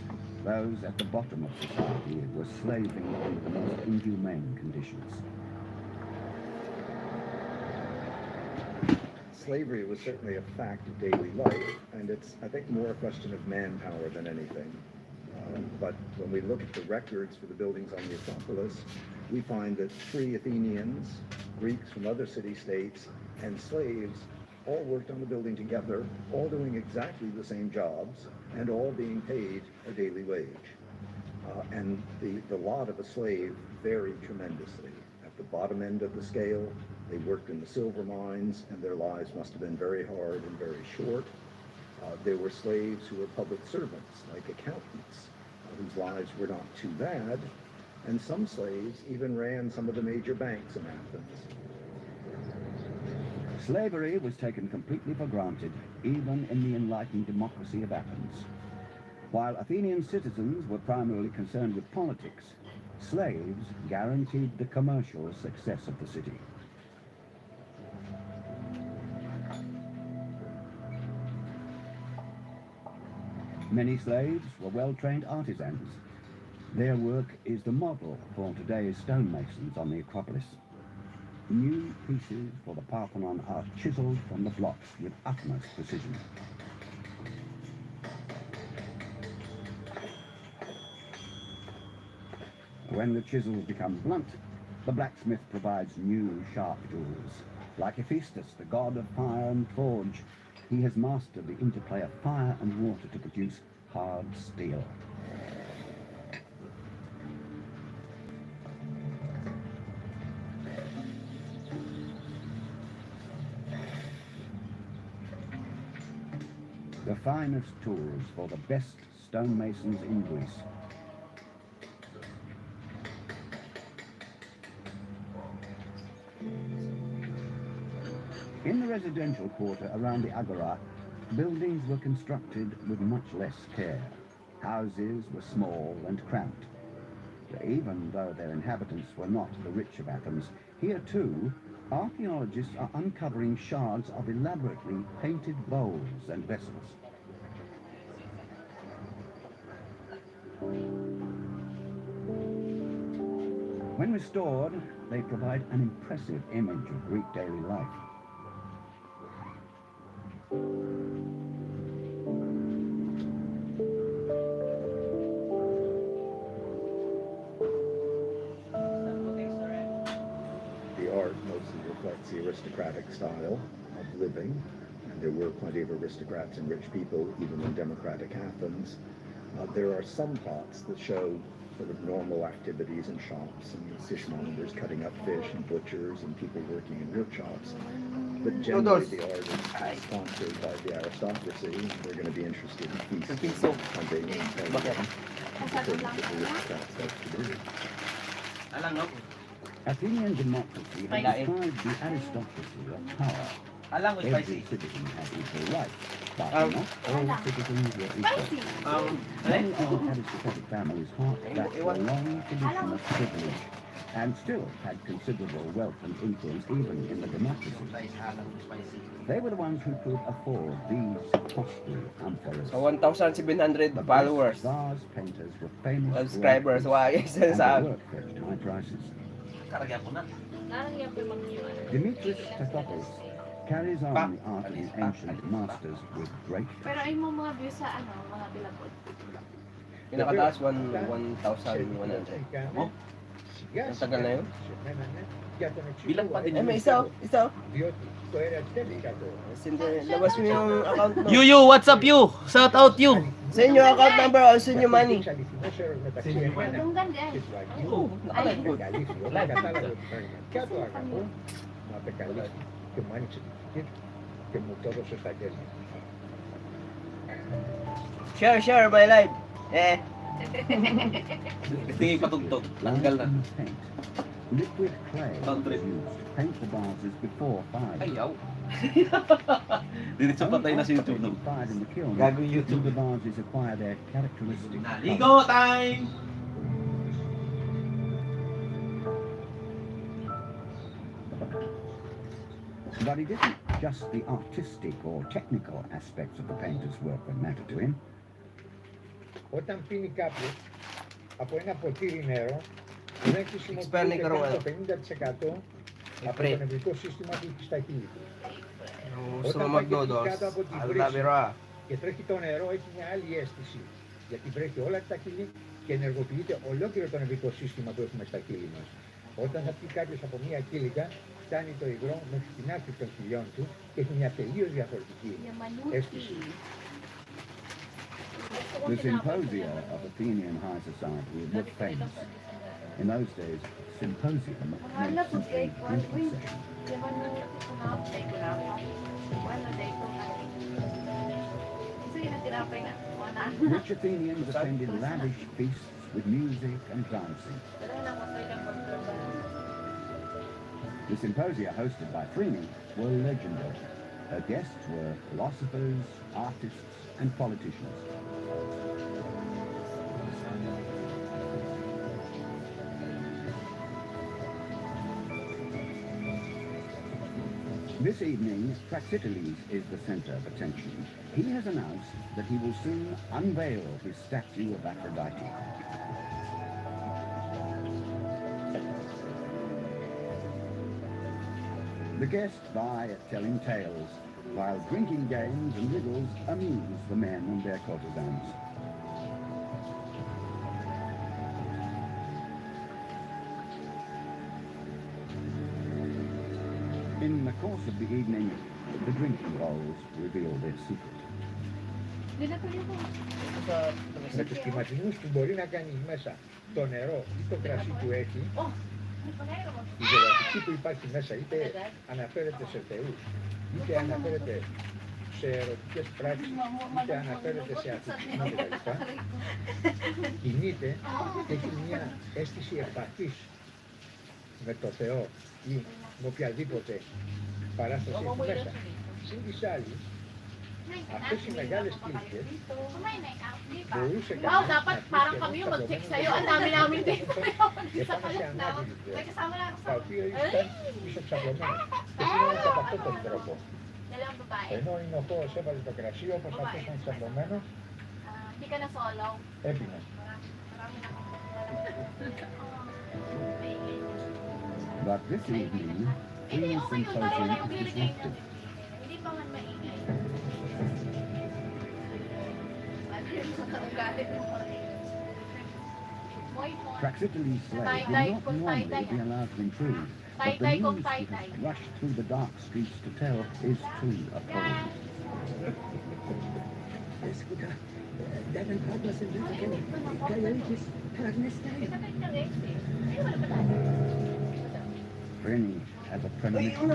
those at the bottom of society were slaving under the most inhumane conditions. Slavery was certainly a fact of daily life, and it's, I think, more a question of manpower than anything. But when we look at the records for the buildings on the Acropolis, we find that free Athenians, Greeks from other city-states, and slaves all worked on the building together, all doing exactly the same jobs, and all being paid a daily wage. And the lot of a slave varied tremendously. At the bottom end of the scale, they worked in the silver mines, and their lives must have been very hard and very short. There were slaves who were public servants, like accountants, whose lives were not too bad, and some slaves even ran some of the major banks in Athens. Slavery was taken completely for granted, even in the enlightened democracy of Athens. While Athenian citizens were primarily concerned with politics, slaves guaranteed the commercial success of the city. Many slaves were well-trained artisans. Their work is the model for today's stonemasons on the Acropolis. New pieces for the Parthenon are chiseled from the blocks with utmost precision. When the chisels become blunt, the blacksmith provides new sharp tools. Like Hephaestus, the god of fire and forge, he has mastered the interplay of fire and water to produce hard steel. The finest tools for the best stonemasons in Greece. In the residential quarter around the Agora, buildings were constructed with much less care. Houses were small and cramped. Even though their inhabitants were not the rich of Athens, here too, archaeologists are uncovering shards of elaborately painted bowls and vessels. When restored, they provide an impressive image of Greek daily life. Reflects the aristocratic style of living, and there were plenty of aristocrats and rich people even in democratic Athens. There are some plots that show sort of normal activities in shops and fishmongers cutting up fish and butchers and people working in workshops. But generally the art is sponsored by the aristocracy, and they're going to be interested in feasts, hunting, and the aristocrats like to do. Athenian democracy has deprived the aristocracy of power. Every citizen has equal rights, but not all citizens were equal. Many of the aristocratic families harked back to a long tradition of privilege, and still had considerable wealth and influence even in the democracy. They were the ones who could afford these costly amphoras. So 1,700 followers, Vase painters were famous subscribers, why is and it their work fetched high prices. Demetrius Tathopoulos carries on the art of his ancient masters with great Pero ay mo mga views sa ano, mga bilabot. Pinakataas 1,100. Γεια Ang tagal na yun. Για τον Bilang εξηγώ, pandemya. may isa. διότι το ερετέλικατο Labas mo yung account mo. You, what's up you? Shout out you. Send your account number, I'll send you money. αληθινός έρωτας μεταξύ εμένα Ang ganda και eh. του Αγίου Oo, με naka-live. απεκαλύφθη. Όταν κατάλαβε ότι πραγματικά το αγαπώ, με απεκαλύφθη και μου άνοιξε την ψυχή του και μου το έδωσε στα χέρια. Share my life. Eh. Tingin patugtog. Tanggal na. Paint. Liquid clay was Country. used to paint the vases before fire. Ayaw. Diretso patay na si YouTube After no. fired in the kiln, Gagawin YouTube. the vases acquire their characteristic Naligo time! But it isn't just the artistic or technical aspects of the painter's work that matter to him. Όταν πίνει κάποιος από ένα ποτήρι νερό, δεν χρησιμοποιείται καν το 50% από το νευρικό σύστημα του στα χείλη του. Όταν παγγελθεί κάτω από την βρύση και τρέχει το νερό, έχει μια άλλη αίσθηση. Γιατί βρέχει όλα τα χείλη και ενεργοποιείται ολόκληρο το νευρικό σύστημα που έχουμε στα χείλη μας. Όταν θα πει κάποιος από μια κύλικα, φτάνει το υγρό μέχρι την άκρη των χιλιών του και έχει μια τελείως διαφορετική αίσθηση. The symposia of Athenian high society were famous. In those days, symposium meant simply drinking session. Rich Athenians attended lavish feasts with music and dancing. The symposia hosted by Phryne were legendary. Her guests were philosophers, artists, and politicians. This evening, Praxiteles is the center of attention. He has announced that he will soon unveil his statue of Aphrodite. The guests vie at telling tales, while drinking games and riddles amuse the men and their courtesans. In the course of the evening, the drinking bowls reveal their secret. Με τους κυματινούς που μπορεί να κάνει μέσα το νερό ή το κρασί που έχει, η ζωγραφική που υπάρχει μέσα είτε αναφέρεται σε θεούς, είτε αναφέρεται σε ερωτικές πράξεις, είτε αναφέρεται σε αθλητισμό κτλ. Κινείται και έχει μια αίσθηση επαφής με το Θεό ή με οποιαδήποτε παράσταση έχει μέσα. Συν της άλλης, αυτές οι μεγάλες κύλικες μπορούσε Wow, dapat parang kami yung mag-check sa'yo. Ang dami namin dito. Sa kalat na. May kasama lang ako sa... τα οποία ήταν ισοξαπλωμένα και πήγαιναν κατά αυτόν τον τρόπο. Dalawang babae. Ενώ η νοχός έβαλε το κρασί όπως αυτό ήταν ξαπλωμένο, Hindi ka na solo. έπινε. But this evening, Phryne's symposium is disrupted. Hindi pa man maingay. Praxiteles' slaves would not normally be allowed to intrude, but the news that has rushed through the dark streets to tell is too appalling. Phryne has a premonition.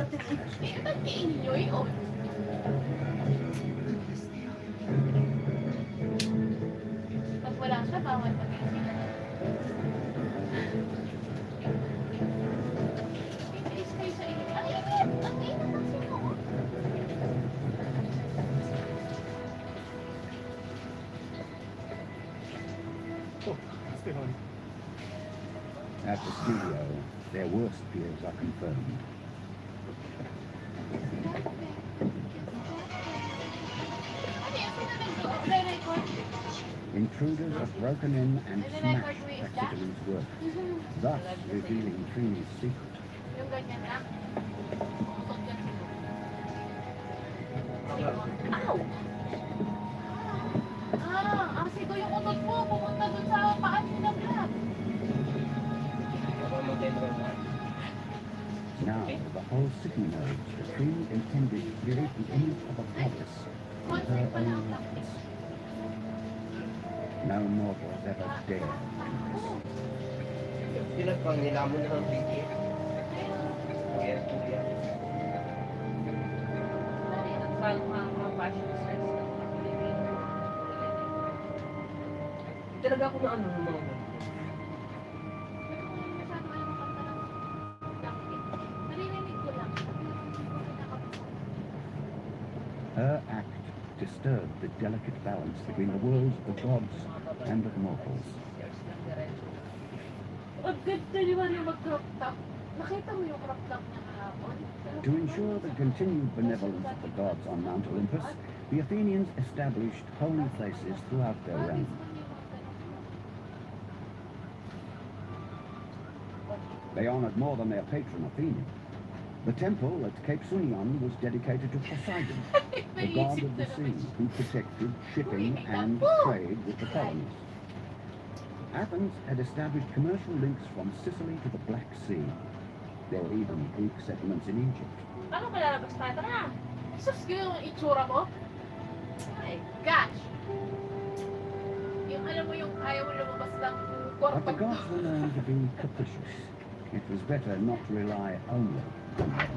Pag wala siya, bawal mag-isip. Inis kayo sa inyo. Ang init! Ang init ng sino. At the studio, their worst fears are confirmed. Intruders have broken in and smashed Praxiteles' work, thus revealing Phryne's secret. Yung ganyan lang. Ow! Kasi ito yung utot mo. Pumunta dun sa paan mo ng lahat. the whole city knows that Trini intended to create the image of a goddess in her own likeness. No mortal has ever dared do this. Sila pang nilamon na ng bigay. Kaya po yan. Talaga ako na ano ng mga Her act disturbed the delicate balance between the worlds of the gods and of mortals. Ang ganda naman yung mag-crop top. Nakita mo yung crop top niya kahapon? To ensure the continued benevolence of the gods on Mount Olympus, the Athenians established holy places throughout their realm. They honored more than their patron Athena. The temple at Cape Sunion was dedicated to Poseidon, the god of the sea, who protected shipping and trade with the colonies. Athens had established commercial links from Sicily to the Black Sea. There were even Greek settlements in Egypt. Paano ka lalabas pa? Tara! Sus ko yung itsura mo? Oh my gosh! Yung alam mo yung ayaw mo lumabas lang But the gods were known to be capricious. It was better not to rely only on them.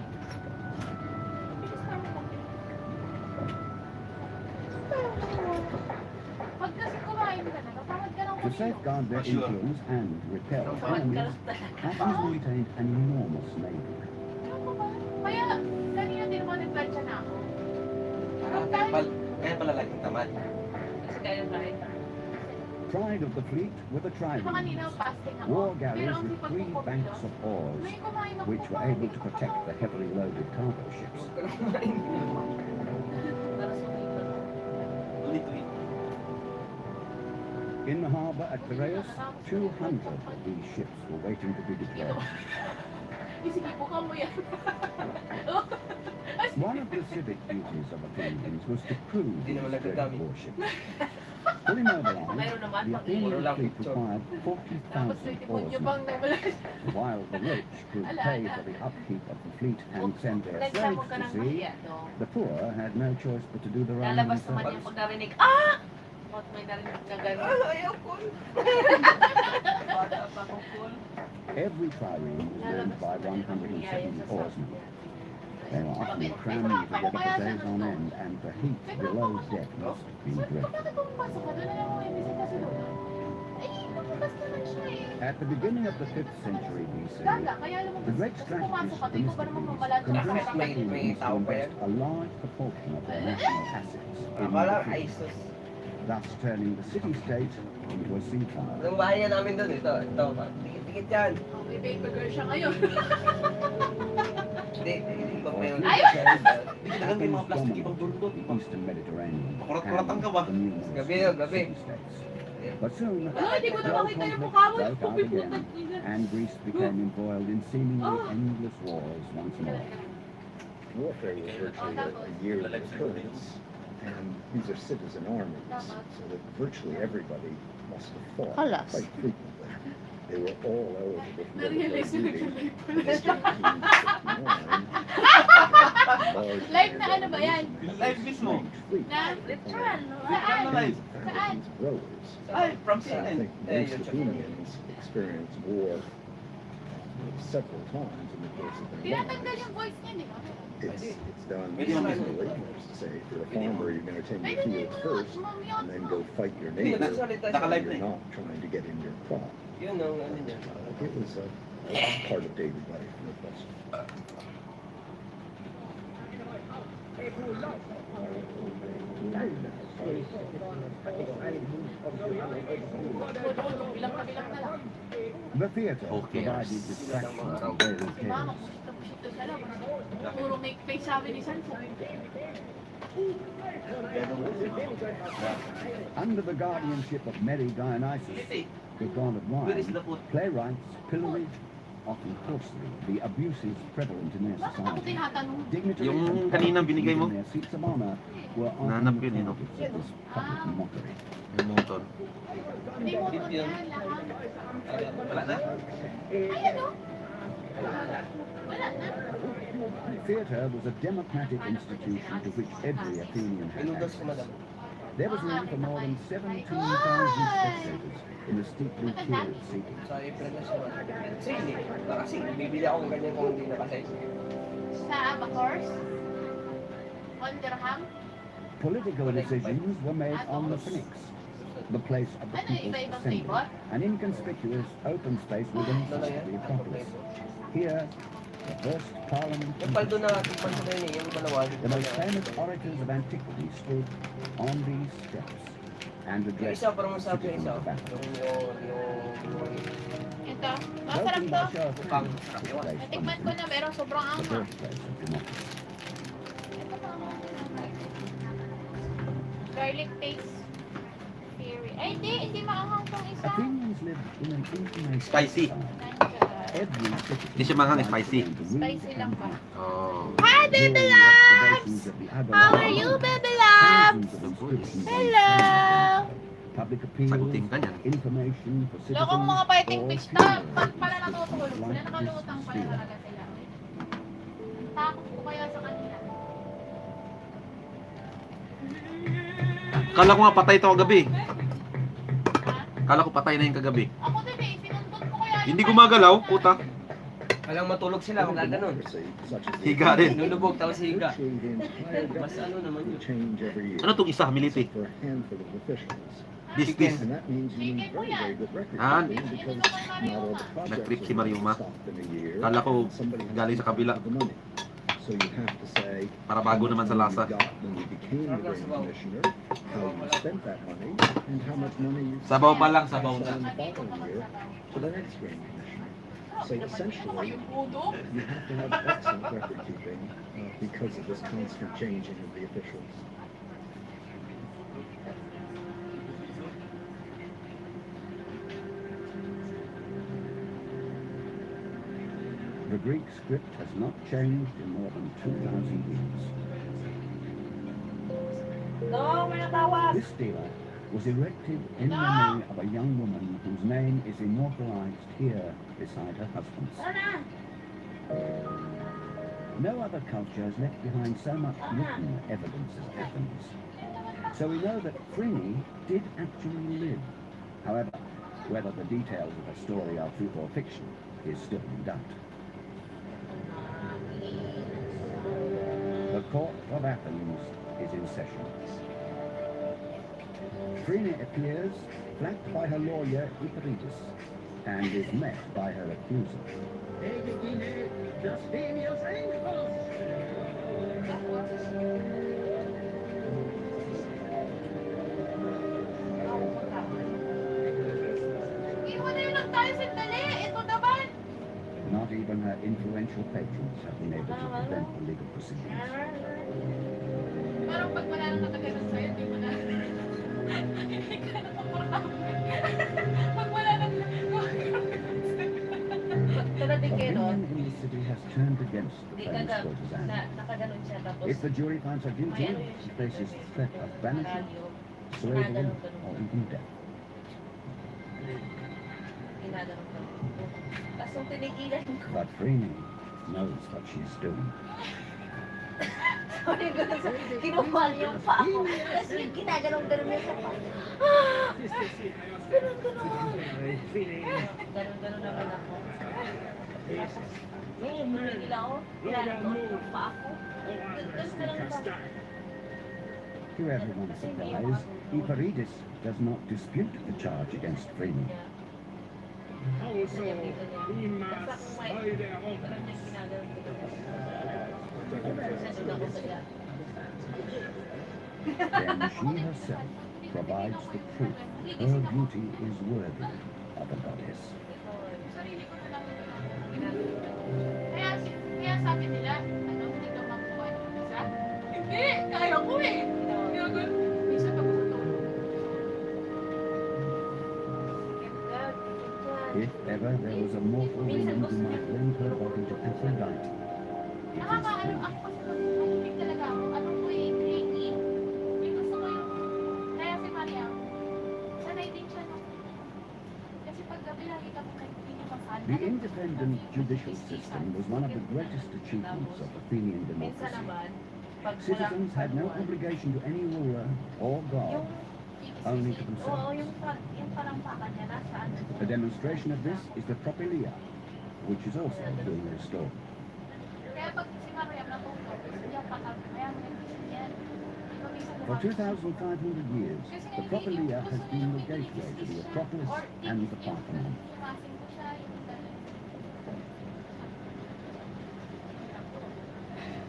Pag kasi kumain ka na, kapagod ka ng To safeguard their influence and repel enemies, Athens maintained an enormous navy. Kaya, kanina din naman nag-plancha na ako. Kaya pala laging tamad. Kasi kaya kain. Pride of the fleet were the Kanina triremes, fasting ako. war Pero galleys ang with sipag 3 ko banks of oars, may kumain ako which were able to protect the heavily loaded cargo ships. In the harbour at Piraeus, 200 of these ships were waiting to be deployed. Sige po ka mo yan. One of the civic duties of Athenians was to crew these dreaded warships. Fully mobilized, the Athenian fleet required 40,000 oarsmen, while the rich could pay for the upkeep of the fleet and send their slaves to sea. The poor had no choice but to do the rowing Lalabas naman themselves. yung pagkarinig. Ah! Bakit may narinig na gano'n? Ayaw ko. Bata pa ko po. Every trireme was manned by 170 oarsmen. They were often crammed together for days on end, and the heat below deck must have been dreadful. Bakit pumapasok ka doon na lang may bisita si Lola? Ay, lumabas naman siya eh. At the beginning of the 5th century BC, Daga, kaya lumabas. the great Tapos strategist pumasok ka, di ko ba naman Themistocles mamaladyo? convinced the Athenians to invest a large proportion of their national assets in the fleet, thus turning the city-state into a sea farm. Ang bahay niya namin doon, ito. Dikit-dikit yan. May baby girl siya ngayon. Hindi ba may Athens dominated the Eastern Mediterranean and the numerous city-states. But soon, Hindi ko na world makita yung conflicts mukha mo. broke out again, and Greece became embroiled in seemingly endless wars once more. Warfare was virtually a yearly occurrence, and these are citizen armies, so that virtually everybody must have fought quite frequently. They were all eligible for military duty. Live na ano ba yan? Live mismo. Na literal. Saan? Saan? Ay, from CNN. I think most Athenians experienced war several times in the course of their Tinatanggal lives. yung voice niya, di ba? It's done easily. There's to say, if you're a farmer, you're going to tend your fields first, and then go fight your neighbor. You're not trying to get in your crop. Yun ang ano niya. It was a part of daily life, no question. Bilang-bilang na lang. The theatre provided distraction from daily Si Mama, chaos. pusito sa labas. Puro make face sabi ni Sansa. Under the guardianship of Mary Dionysus, the god of wine, playwrights pilloried, often coarsely, the abuses prevalent in their Bakit ako society. tinatanong? Dignitaries Yung and kaninang binigay mo? in their seats of honor were often Nahanap the yun, eh, no? targets of this public mockery. Yung motor. Hindi mo ito yan lahat. Wala na? Ay, ano? Wala na. Theatre was a democratic institution to which every Athenian had Inudos ko, access. madam. There was room for more than 17,000 spectators in the steeply tiered seating. Sa April na siya. Sige, kasi bibili ako ng ganyan kung hindi na kasi. Sa Abacors? 1 dirham? Political decisions were made on the Phoenix, the place of the People's Assembly, an inconspicuous open space within the Acropolis. Here, the first parliament. Yung paldo na tikman ko na yun eh, yung malawag. The most famous orators of antiquity stood on these steps and Yung addressed isa, parang sabi citizens isa. of Athens. Ito. Masarap Voting to. by show of hands took place Natikman ko from na, pero sobrang the anghang. birthplace of democracy. Garlic paste. Fairy. Ay, hindi maanghang tong isa. Athenians lived in an information Spicy. Every citizen Hindi siya manghang, spicy. Spicy lang ba? Oh. Hi, Baby Loves! How are you, Baby Loves? Hello! Public appeals, Sagutin ka niyan. information for citizens, Lokong mga fighting or fish curious na, pag pala natutulog sila, like nakalutang this pala sphere. talaga sila. Takot ko kaya sa kanila. Kala ko nga patay ito kagabi. Ha? Kala ko patay na yung kagabi. Ako din eh, pinundot ko kaya yung Hindi gumagalaw, puta. Alang matulog sila, wala ganun. Higa rin. Nulubog, tapos higa. Mas ano naman yun. Change every year. Ano itong isa, militi? For a handful of officials. This. And that means you need very, very good record Ah, keeping because not all the projects nag-trip si are Mariuma. stopped in a year. Kala ko and somebody has galing to sa kabila. pay the money. So you have to say Para bago naman sa how lasa. much money you got when you became the grain commissioner, how you spent that money, and how much money you Sabaw pa lang, sabaw pass na. on the following year to the next grain commissioner. So essentially, you have to have excellent record keeping because of this constant changing of the officials. The Greek script has not changed in more than 2,000 years. No, may natawag. This stela was erected in memory of a young woman whose name is immortalized here beside her husband's. Tara na. No other culture has left behind so much written evidence as Athens. So we know that Phryne did actually live. However, whether the details of her story are truth or fiction is still in doubt. The court of Athens is in session. Phryne appears, flanked by her lawyer Iperitus, and is met by her accuser. Iwan lang tayo sandali. Ito naman. Not even her influential patrons have been able to prevent the legal proceedings. Parang pag wala nang nakaganon sa'yo, hindi mo na. Hindi ka na komportable. Pag wala nang Tarating kayo doon. Opinion in the city has turned against the Hindi famous ka courtesan. nakaganon siya tapos If the jury finds her guilty, she faces the threat of banishment, slavery, or even death. ginaganon ka. Tapos nung tinigilan ko. But Phryne knows what she's doing. Sorry, ganun sa kinuha niya yung paa ko. Tapos yung ginaganon-ganon niya sa paa. Ganon-ganon. Ganon-ganon naman ako. Ginigil ako. Ginaganon yung paa ko. Ganon-ganon ba? To everyone's surprise, Iperitus does not dispute the charge against Phryne. Also, we must hide their Then she herself provides the proof her beauty is worthy of a goddess. Kaya sabi nila, ano, hindi ka makuha ng isa? Hindi! Kaya ko eh! Minsan ako sa tulog. If ever there was a mortal woman who might lend her body to Aphrodite, it is Nakakaano Phryne. ako kasi mahilig talaga ako. Ano ko eh, clingy. Yung gusto ko yung... Kaya si Maria, sanay din siya no. Kasi pag gabi lagi kami hindi niya masal. The independent judicial system was one of the greatest achievements of Athenian Minsan democracy. naman, pag Citizens had no obligation to any ruler or god, only to Oo, themselves. yung parampakan niya, nasaan? A demonstration of this is the Propylaea, which is also being restored. Kaya pag si Mariam natutog, yung kaya yan. For 2,500 years, the Propylaea has been the gateway to the Acropolis and the Parthenon.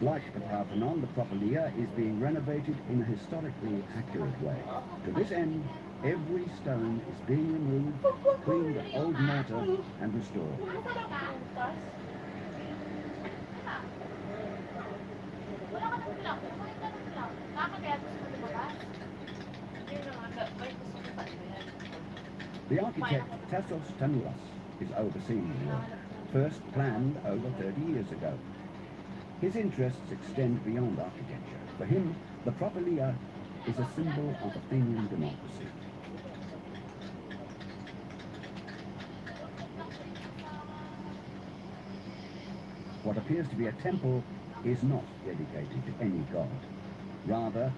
Like the Parthenon, the Propylaea is being renovated in a historically accurate way. To this end, every stone is being removed, cleaned of old mortar, and restored. The architect Tassos Tanuras is overseeing the work, first planned over 30 years ago. His interests extend beyond architecture. For him, the Propylaea is a symbol of Athenian democracy. What appears to be a temple is not dedicated to any god. Rather,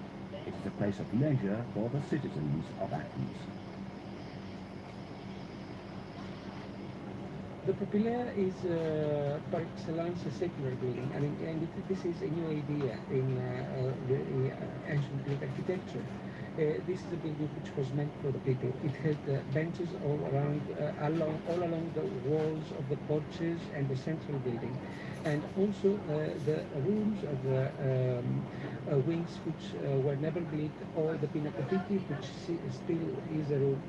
it is a place of leisure for the citizens of Athens. The Propylaea is par excellence a secular building. I mean, and this is a new idea in the ancient Greek architecture. This is a building which was meant for the people. It had benches all around, all along the walls of the porches and the central building, and also the rooms of the wings which were never built, or the pinacotheki, which still is a room.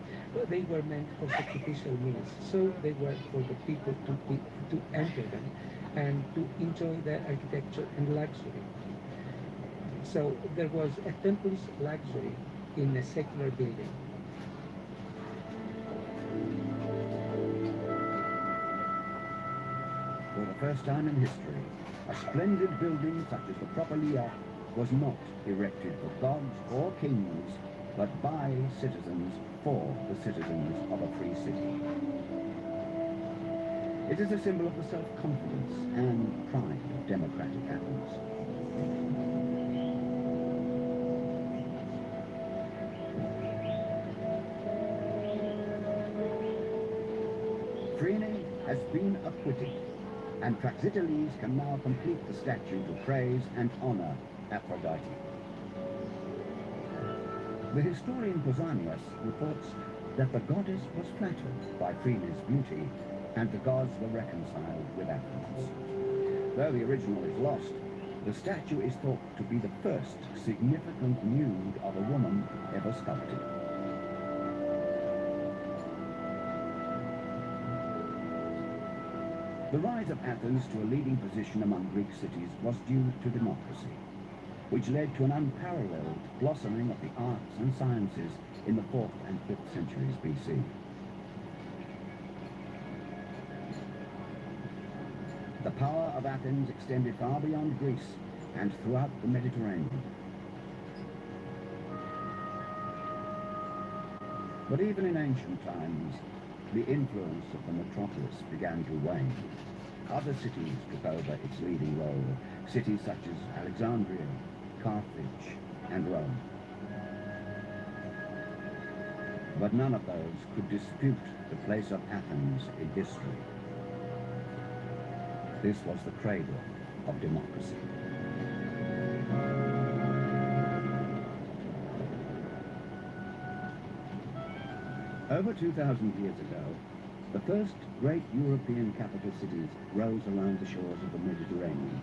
They were meant for sacrificial meals, so they were for the people to enter them and to enjoy their architecture and luxury. So there was a temple's luxury in a secular building. For the first time in history, a splendid building such as the Propylaea was not erected for gods or kings, but by citizens for the citizens of a free city. It is a symbol of the self-confidence and pride of democratic Athens. Phryne has been acquitted, and Praxiteles can now complete the statue to praise and honor Aphrodite. The historian Pausanias reports that the goddess was flattered by Phryne's beauty, and the gods were reconciled with Athens. Though the original is lost, the statue is thought to be the first significant nude of a woman ever sculpted. The rise of Athens to a leading position among Greek cities was due to democracy, which led to an unparalleled blossoming of the arts and sciences in the 4th and 5th centuries BC. The power of Athens extended far beyond Greece and throughout the Mediterranean. But even in ancient times, the influence of the metropolis began to wane. Other cities took over its leading role, cities such as Alexandria, Carthage, and Rome. But none of those could dispute the place of Athens in history. This was the cradle of democracy. Over 2,000 years ago, the first great European capital cities rose along the shores of the Mediterranean.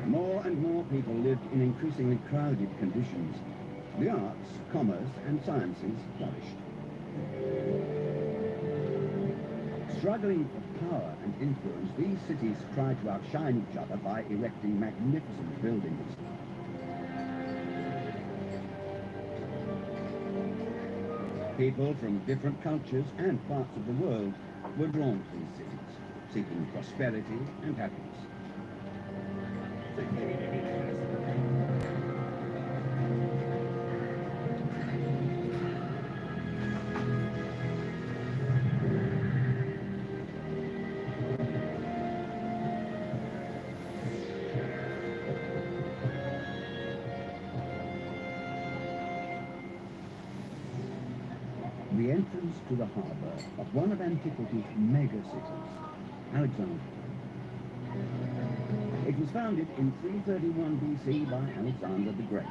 More and more people lived in increasingly crowded conditions. The arts, commerce, and sciences flourished. Struggling for power and influence, these cities tried to outshine each other by erecting magnificent buildings. People from different cultures and parts of the world were drawn to these cities, seeking prosperity and happiness. the entrance to the harbour of one of antiquity's mega-cities, Alexandria. It was founded in 331 BC by Alexander the Great.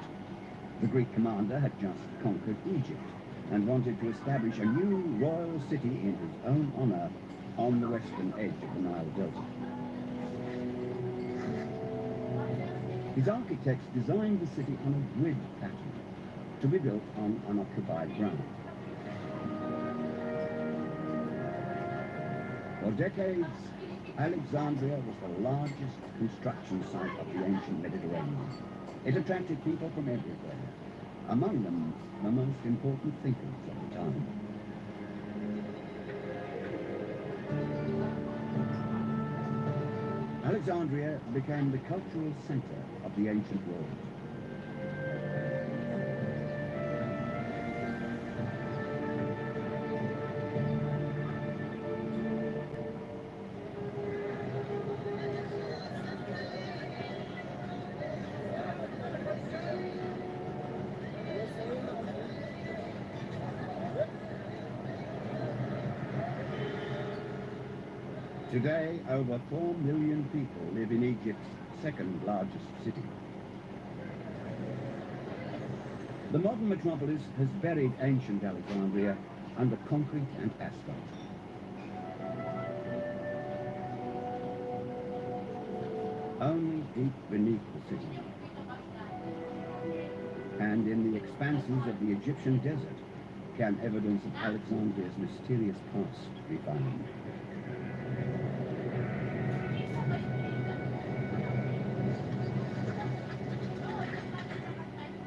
The Greek commander had just conquered Egypt and wanted to establish a new royal city in his own honour on the western edge of the Nile Delta. His architects designed the city on a grid pattern to be built on unoccupied ground. For decades, Alexandria was the largest construction site of the ancient Mediterranean. It attracted people from everywhere, among them the most important thinkers of the time. Alexandria became the cultural center of the ancient world. Today, over 4 million people live in Egypt's second largest city. The modern metropolis has buried ancient Alexandria under concrete and asphalt. Only deep beneath the city, and in the expanses of the Egyptian desert, can evidence of Alexandria's mysterious past be found.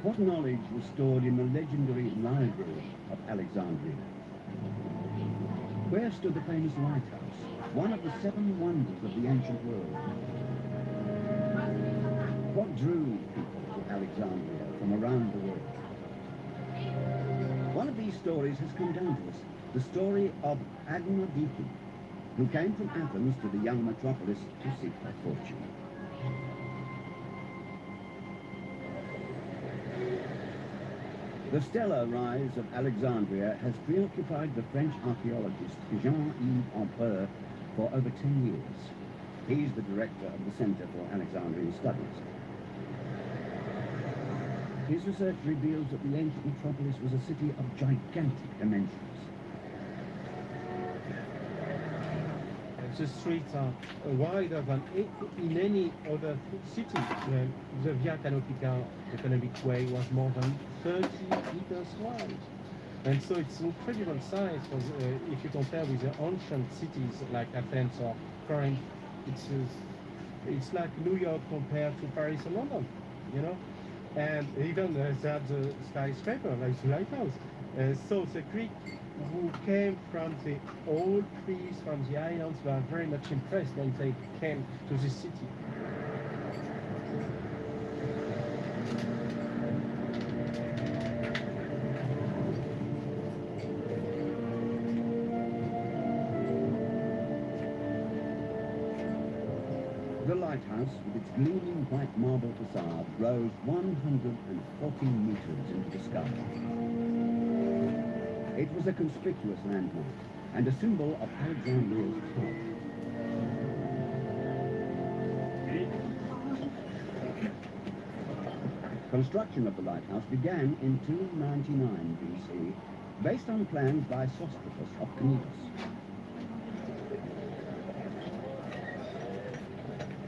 What knowledge was stored in the legendary library of Alexandria? Where stood the famous lighthouse, one of the 7 wonders of the ancient world? What drew people to Alexandria from around the world? One of these stories has come down to us, the story of Agnodike, who came from Athens to the young metropolis to seek her fortune. The stellar rise of Alexandria has preoccupied the French archaeologist Jean-Yves Empereur for over 10 years. He's the director of the Centre for Alexandrian Studies. His research reveals that the ancient metropolis was a city of gigantic dimensions. The streets are wider than in any other city. The Via Canopica, the Economic Way, was more than 30 meters wide. And so it's incredible size. If you compare with the ancient cities like Athens or Corinth, it's like New York compared to Paris and London, you know? And even they have the skyscraper, like the lighthouse. So the Greek who came from the old trees from the islands were very much impressed when they came to this city. The lighthouse, with its gleaming white marble facade, rose 114 meters into the sky. It was a conspicuous landmark and a symbol of Alexandria's power. Construction of the lighthouse began in 299 BC, based on plans by Sostratus of Cnidus.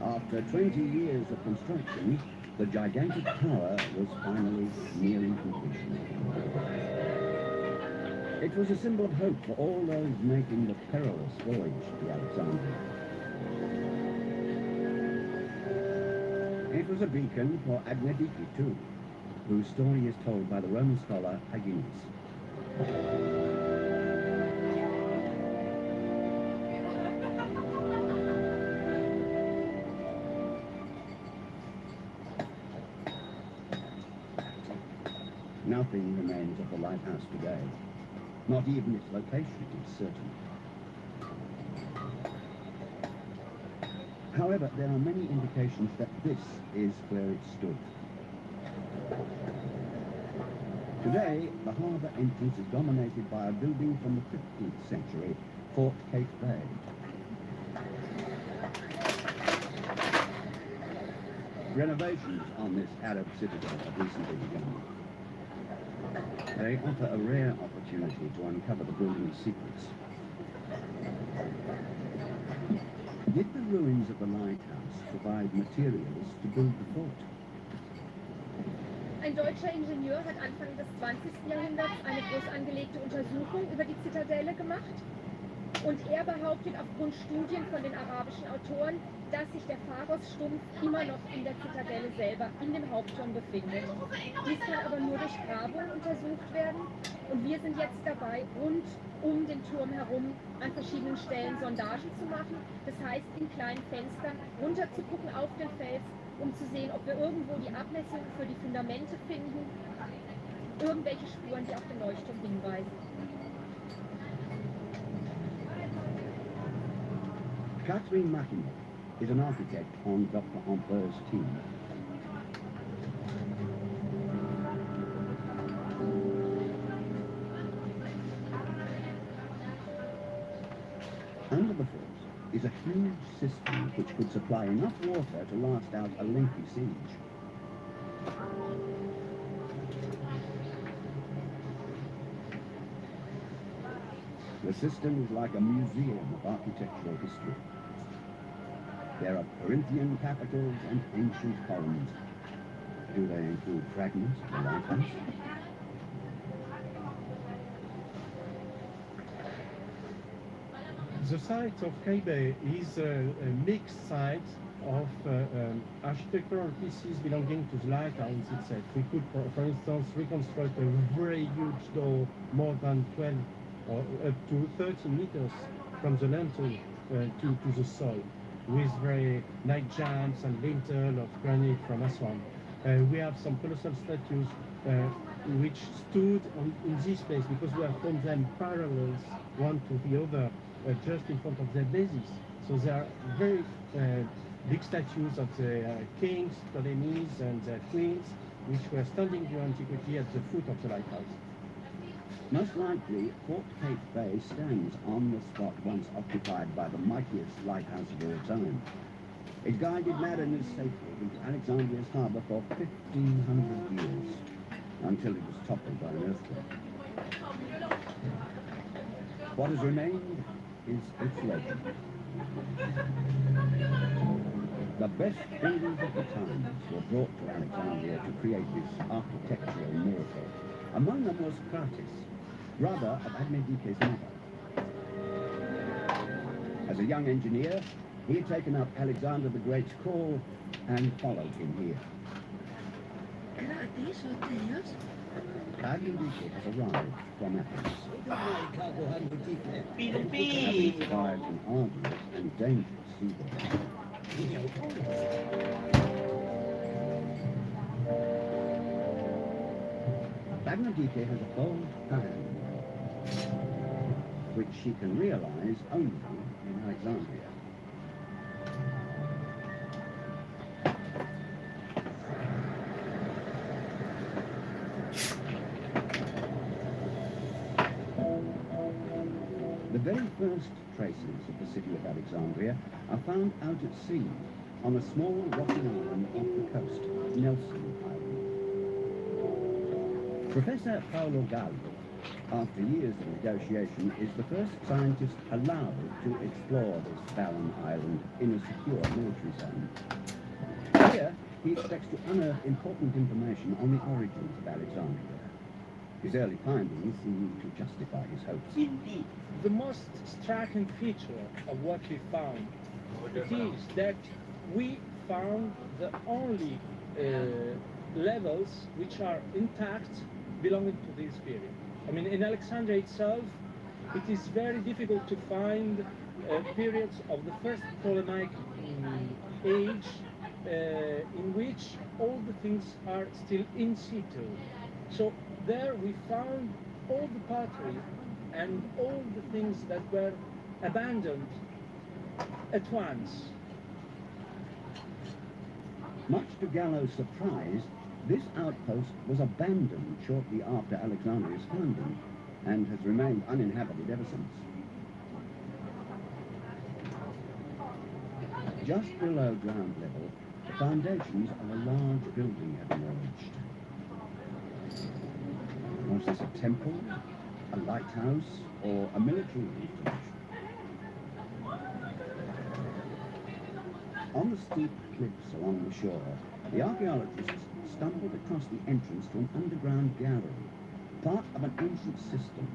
After 20 years of construction, the gigantic tower was finally nearing completion. It was a symbol of hope for all those making the perilous voyage to Alexandria. It was a beacon for Agnodike too, whose story is told by the Roman scholar Hyginus. Nothing remains of the lighthouse today. Not even its location is certain. However, there are many indications that this is where it stood. Today, the harbour entrance is dominated by a building from the 15th century, Fort Cape Bay. Renovations on this Arab citadel have recently begun. They offer a rare opportunity to uncover the building's secrets. Did the ruins of the lighthouse provide materials to build the fort? Ein deutscher Ingenieur hat Anfang des 20. Jahrhunderts eine groß angelegte Untersuchung über die Zitadelle gemacht. Und er behauptet aufgrund Studien von den arabischen Autoren, dass sich der Pharosstumpf immer noch in der Zitadelle selber, in dem Hauptturm befindet. Dies kann aber nur durch Grabungen untersucht werden. Und wir sind jetzt dabei, rund um den Turm herum an verschiedenen Stellen Sondagen zu machen. Das heißt, in kleinen Fenstern runter zu gucken auf den Fels, um zu sehen, ob wir irgendwo die Abmessungen für die Fundamente finden, irgendwelche Spuren, die auf den Leuchtturm hinweisen. Catherine Mackinnon is an architect on Dr. Ampeur's team. Under the fort is a huge cistern which could supply enough water to last out a lengthy siege. The cistern is like a museum of architectural history. There are Corinthian capitals and ancient columns. Do they include fragments of the lighthouse? The site of Cape Bay is a mixed site of architectural pieces belonging to the lighthouse itself. We could, for instance, reconstruct a very huge door, more than 12 or up to 30 meters from the lintel to the soil, with very nice jambs and lintel of granite from Aswan. We have some colossal statues which stood in this place because we have formed them parallels one to the other, just in front of their bases. So they are very big statues of the kings, Ptolemies, and their queens, which were standing during antiquity at the foot of the lighthouse. Most likely, Fort Cape Bay stands on the spot once occupied by the mightiest lighthouse of all time. It guided mariners safely into Alexandria's harbour for 1,500 years, until it was toppled by an earthquake. What has remained is its legend. The best builders of the times were brought to Alexandria to create this architectural miracle. Among them was Crates, brother of Admedike's mother. As a young engineer, he had taken up Alexander the Great's call and followed him here. Admedike has arrived from Athens. Having survived an arduous and dangerous seaboard. Admedike has a bold plan, which she can realize only in Alexandria. The very first traces of the city of Alexandria are found out at sea on a small rocky island off the coast, Nelson Island. Professor Paolo Gallo, after years of negotiation, is the first scientist allowed to explore this barren island in a secure military zone. Here, he expects to unearth important information on the origins of Alexandria. His early findings seem to justify his hopes. Indeed, the most striking feature of what we found is that we found the only levels which are intact belonging to this period. I mean, in Alexandria itself, it is very difficult to find periods of the first Ptolemaic age in which all the things are still in situ. So there we found all the pottery and all the things that were abandoned at once. Much to Gallo's surprise, This outpost was abandoned shortly after Alexandria's founding and has remained uninhabited ever since. Just below ground level, the foundations of a large building have emerged. Was this a temple, a lighthouse, or a military installation? On the steep cliffs along the shore, the archaeologists stumbled across the entrance to an underground gallery, part of an ancient system.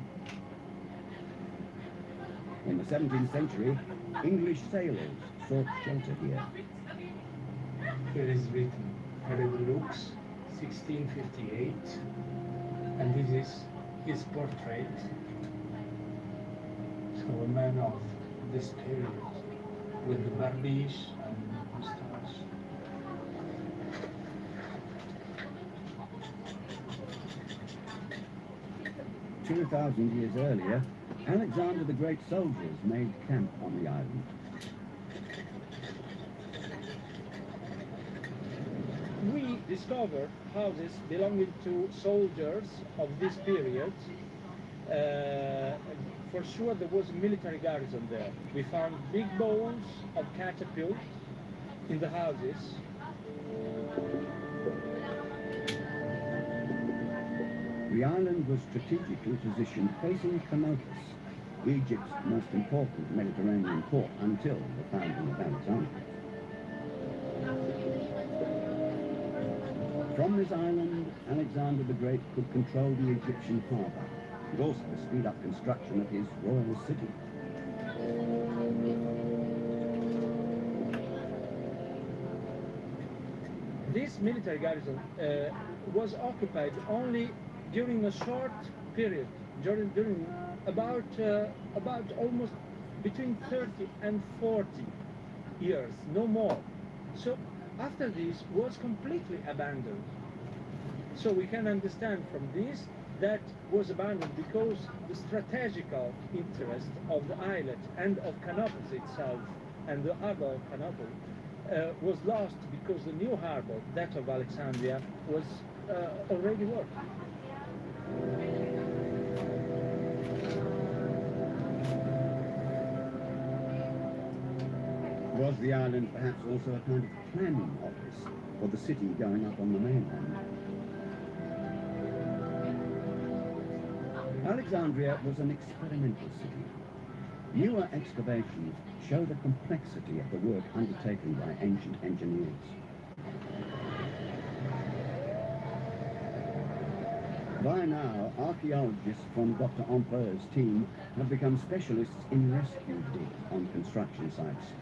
In the 17th century, English sailors sought shelter here. Here is written, Herod Lux, 1658, and this is his portrait. So a man of this period, with the barbiche and moustache. 2,000 years earlier, Alexander the Great soldiers made camp on the island. We discovered houses belonging to soldiers of this period. For sure there was a military garrison there. We found big bones of catapult in the houses. The island was strategically positioned facing Canopus, Egypt's most important Mediterranean port until the founding of Alexandria. From this island, Alexander the Great could control the Egyptian harbour and also speed up construction of his royal city. This military garrison was occupied only during a short period, during about almost between 30 and 40 years, no more. So after this was completely abandoned. So we can understand from this that was abandoned because the strategical interest of the islet and of Canopus itself and the harbor of Canopus was lost because the new harbor, that of Alexandria, was already working. Was the island perhaps also a kind of planning office for the city going up on the mainland? Alexandria was an experimental city. Newer excavations show the complexity of the work undertaken by ancient engineers. By now, archaeologists from Dr. Empereur's team have become specialists in rescue dig on construction sites.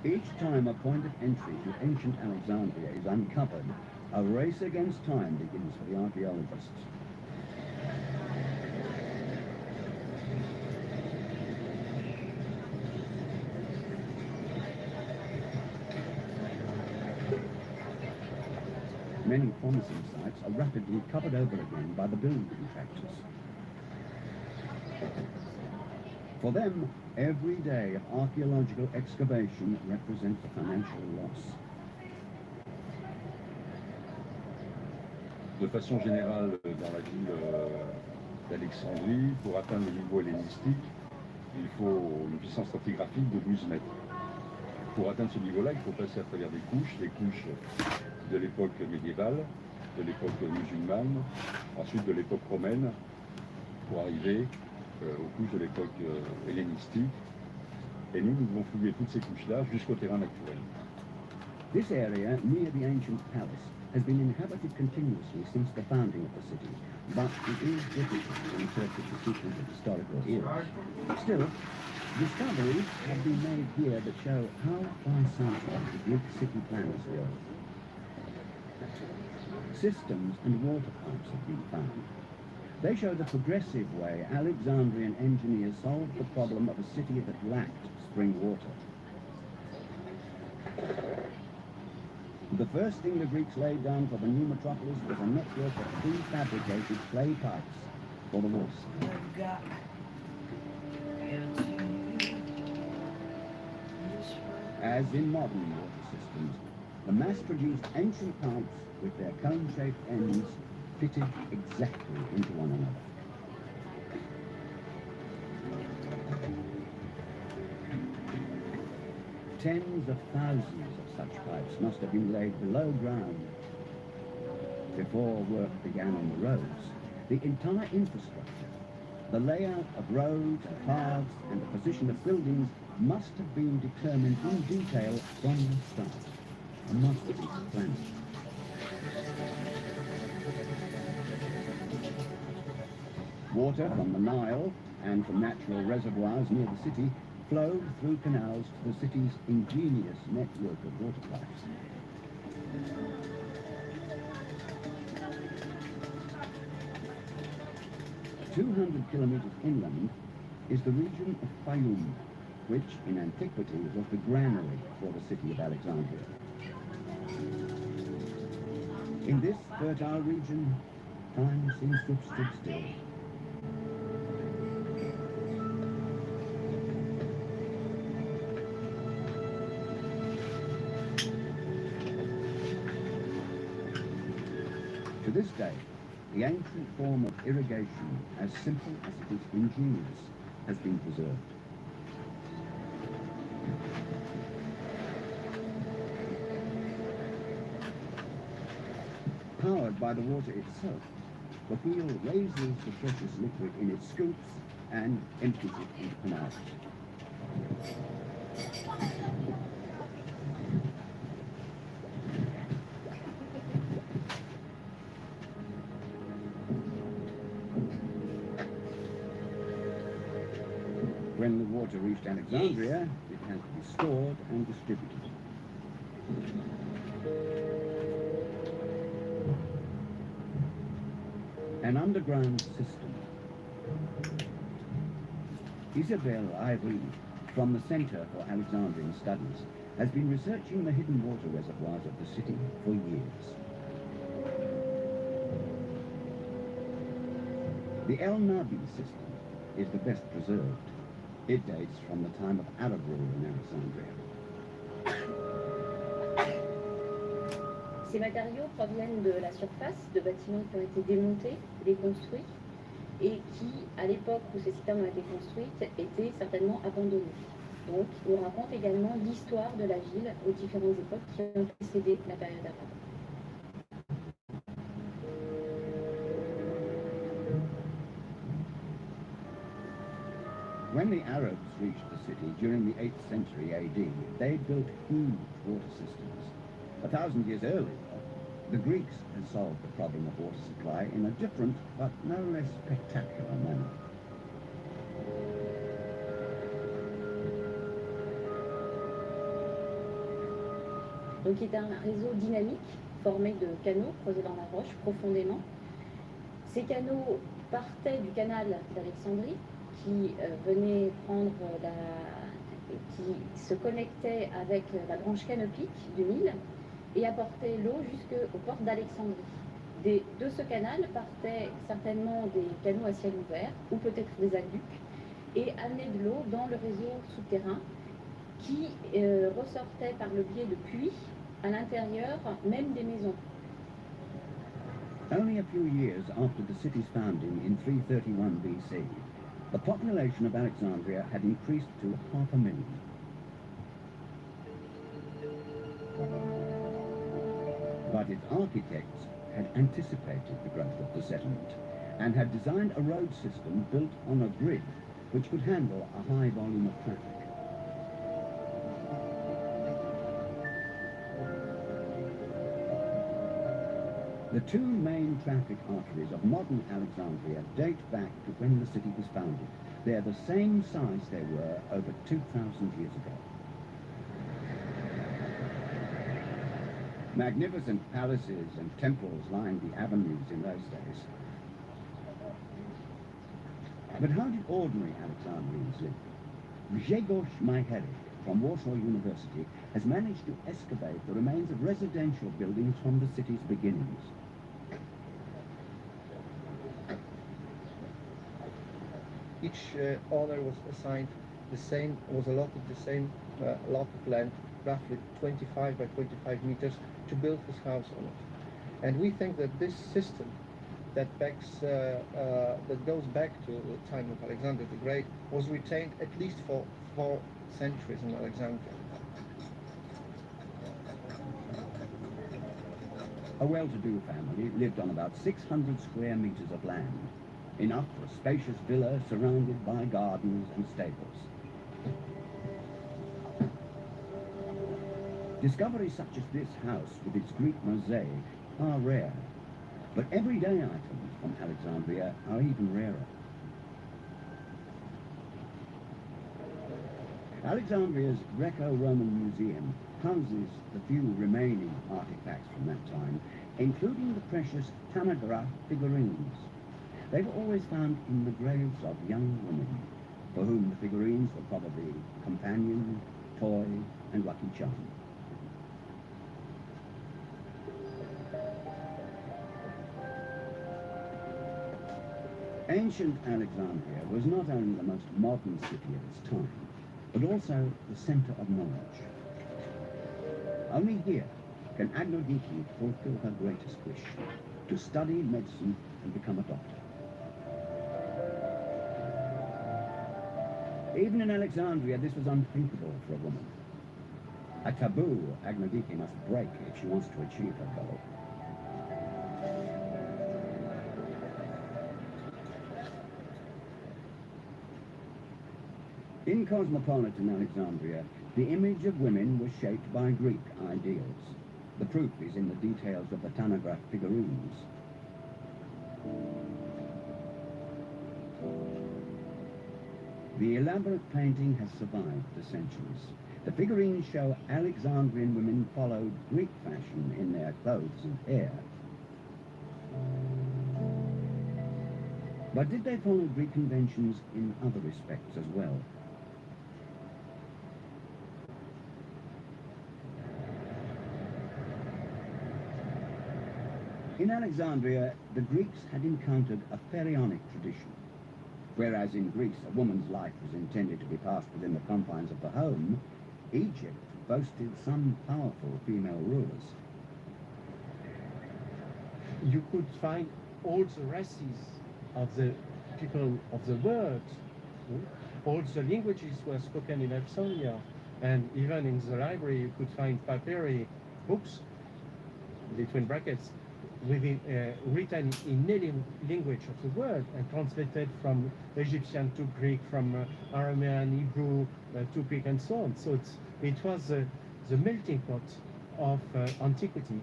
Each time a point of entry to ancient Alexandria is uncovered, a race against time begins for the archaeologists. Many promising sites are rapidly covered over again by the building contractors. For them, every day of archaeological excavation represents a financial loss. De façon générale, dans la ville d'Alexandrie, pour atteindre le niveau hellénistique, il faut une puissance stratigraphique de 12 mètres. Pour atteindre ce niveau-là, il faut passer à travers des couches de l'époque médiévale, de l'époque musulmane, ensuite de l'époque romaine, pour arriver aux couches de l'époque hellénistique. Et nous devons fouiller toutes ces couches-là jusqu'au terrain actuel. This area near the ancient palace has been inhabited continuously since the founding of the city, but it is difficult to interpret the sequence of historical eras. Still, discoveries have been made here that show how far-sighted the Greek city planners were. Systems and water pipes have been found. They show the progressive way Alexandrian engineers solved the problem of a city that lacked spring water. The first thing the Greeks laid down for the new metropolis was a network of prefabricated clay pipes for the water supply. As in modern water systems, the mass-produced ancient pipes with their cone-shaped ends fitted exactly into one another. Tens of thousands of such pipes must have been laid below ground before work began on the roads. The entire infrastructure, the layout of roads and paths and the position of buildings must have been determined in detail from the start. A masterpiece of planning. Water from the Nile and from natural reservoirs near the city flowed through canals to the city's ingenious network of water pipes. "200 kilometers inland is the region of Fayum, which in antiquity was the granary for the city of Alexandria. In this fertile region, time seems to have stood still. To this day, the ancient form of irrigation, as simple as it is ingenious, has been preserved. Powered by the water itself, the wheel raises the precious liquid in its scoops and empties it into canals. When the water reached Alexandria, it had to be stored and distributed. An underground system. Isabelle Ivry, from the Center for Alexandrian Studies, has been researching the hidden water reservoirs of the city for years. The El Nabi system is the best preserved. It dates from the time of Arab rule in Alexandria. Ces matériaux proviennent de la surface, de bâtiments qui ont été démontés, déconstruits, et qui, à l'époque où ces citernes ont été construites, étaient certainement abandonnés. Donc, nous raconte également l'histoire de la ville aux différentes époques qui ont précédé la période arabe. When the Arabs reached the city during the 8th century AD, they built huge water systems. 1,000 years earlier, the Greeks had solved the problem of water supply in a different but no less spectacular manner. Donc, il est un réseau dynamique formé de canaux creusés dans la roche profondément. Ces canaux partaient du canal d'Alexandrie qui venait prendre qui se connectait avec la branche canopique du Nil et apportait l'eau jusqu'aux portes d'Alexandrie. De ce canal partaient certainement des canaux à ciel ouvert ou peut-être des aqueducs et amenaient de l'eau dans le réseau souterrain qui ressortait par le biais de puits à l'intérieur même des maisons. Only a few years after the city's founding in 331 BC, the population of Alexandria had increased to 500,000. But its architects had anticipated the growth of the settlement and had designed a road system built on a grid which could handle a high volume of traffic. The two main traffic arteries of modern Alexandria date back to when the city was founded. They're the same size they were over 2,000 years ago. Magnificent palaces and temples lined the avenues in those days. But how did ordinary Alexandrians live? Grzegorz Majewski from Warsaw University has managed to excavate the remains of residential buildings from the city's beginnings. Each owner was assigned the same, was allotted the same lot of land roughly 25 by 25 meters to build his house on it. And we think that this system that goes back to the time of Alexander the Great was retained at least for 4 centuries in Alexandria. A well-to-do family lived on about 600 square meters of land, enough for a spacious villa surrounded by gardens and stables. Discoveries such as this house with its Greek mosaic are rare, but everyday items from Alexandria are even rarer. Alexandria's Greco-Roman Museum houses the few remaining artifacts from that time, including the precious Tanagra figurines. They were always found in the graves of young women, for whom the figurines were probably companion, toy, and lucky charm. Ancient Alexandria was not only the most modern city of its time, but also the center of knowledge. Only here can Agnodiki fulfill her greatest wish, to study medicine and become a doctor. Even in Alexandria, this was unthinkable for a woman. A taboo Agnodiki must break if she wants to achieve her goal. In cosmopolitan Alexandria, the image of women was shaped by Greek ideals. The proof is in the details of the Tanagra figurines. The elaborate painting has survived the centuries. The figurines show Alexandrian women followed Greek fashion in their clothes and hair. But did they follow Greek conventions in other respects as well? In Alexandria, the Greeks had encountered a pharaonic tradition. Whereas in Greece, a woman's life was intended to be passed within the confines of the home, Egypt boasted some powerful female rulers. You could find all the races of the people of the world. All the languages were spoken in Alexandria, and even in the library you could find papyri books, between brackets, written in any language of the world and translated from Egyptian to Greek, from Aramean, Hebrew to Greek, and so on. So it was the melting pot of antiquity.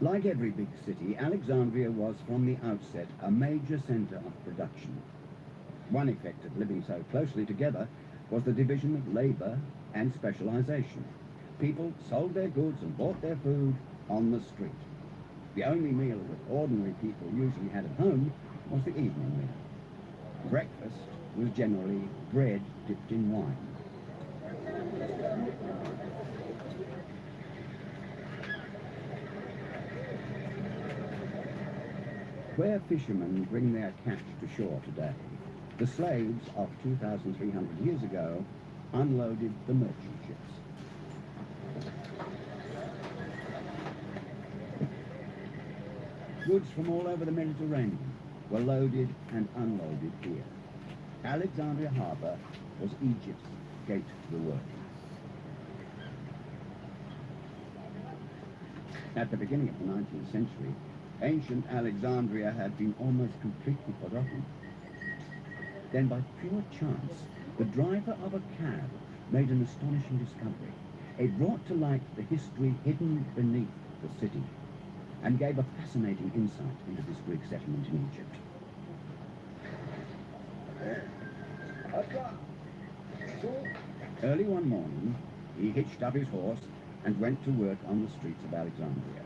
Like every big city, Alexandria was from the outset a major center of production. One effect of living so closely together was the division of labor and specialization. People sold their goods and bought their food on the street. The only meal that ordinary people usually had at home was the evening meal. Breakfast was generally bread dipped in wine. Where fishermen bring their catch to shore today, the slaves of 2,300 years ago unloaded the merchant ships. Goods from all over the Mediterranean were loaded and unloaded here. Alexandria Harbour was Egypt's gate to the world. At the beginning of the 19th century, ancient Alexandria had been almost completely forgotten. Then by pure chance, the driver of a cab made an astonishing discovery. It brought to light the history hidden beneath the city and gave a fascinating insight into this Greek settlement in Egypt. Early one morning, he hitched up his horse and went to work on the streets of Alexandria.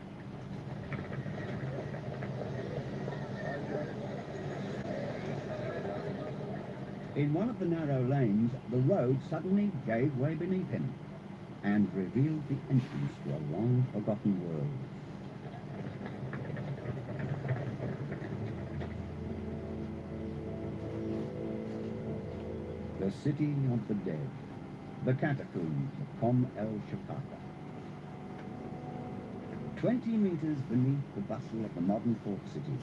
In one of the narrow lanes, the road suddenly gave way beneath him and revealed the entrance to a long-forgotten world. The city of the dead. the catacombs of Kom el Shapaka. 20 meters beneath the bustle of the modern port city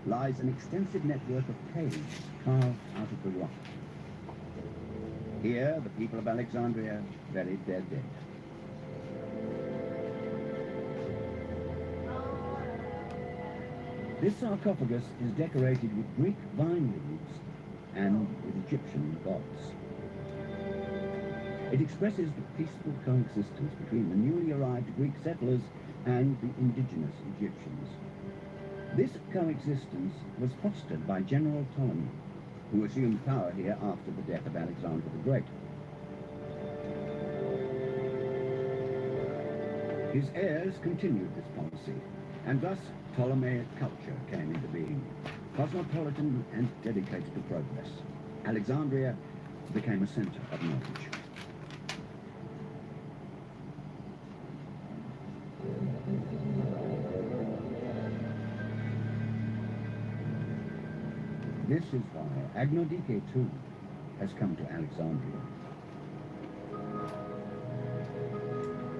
lies an extensive network of caves carved out of the rock. Here, the people of Alexandria buried their dead. This sarcophagus is decorated with Greek vine leaves and with Egyptian gods. It expresses the peaceful coexistence between the newly arrived Greek settlers and the indigenous Egyptians. This coexistence was fostered by General Ptolemy, who assumed power here after the death of Alexander the Great. His heirs continued this policy, and thus Ptolemaic culture came into being, cosmopolitan and dedicated to progress. Alexandria became a center of knowledge. This is why Agnodike too has come to Alexandria.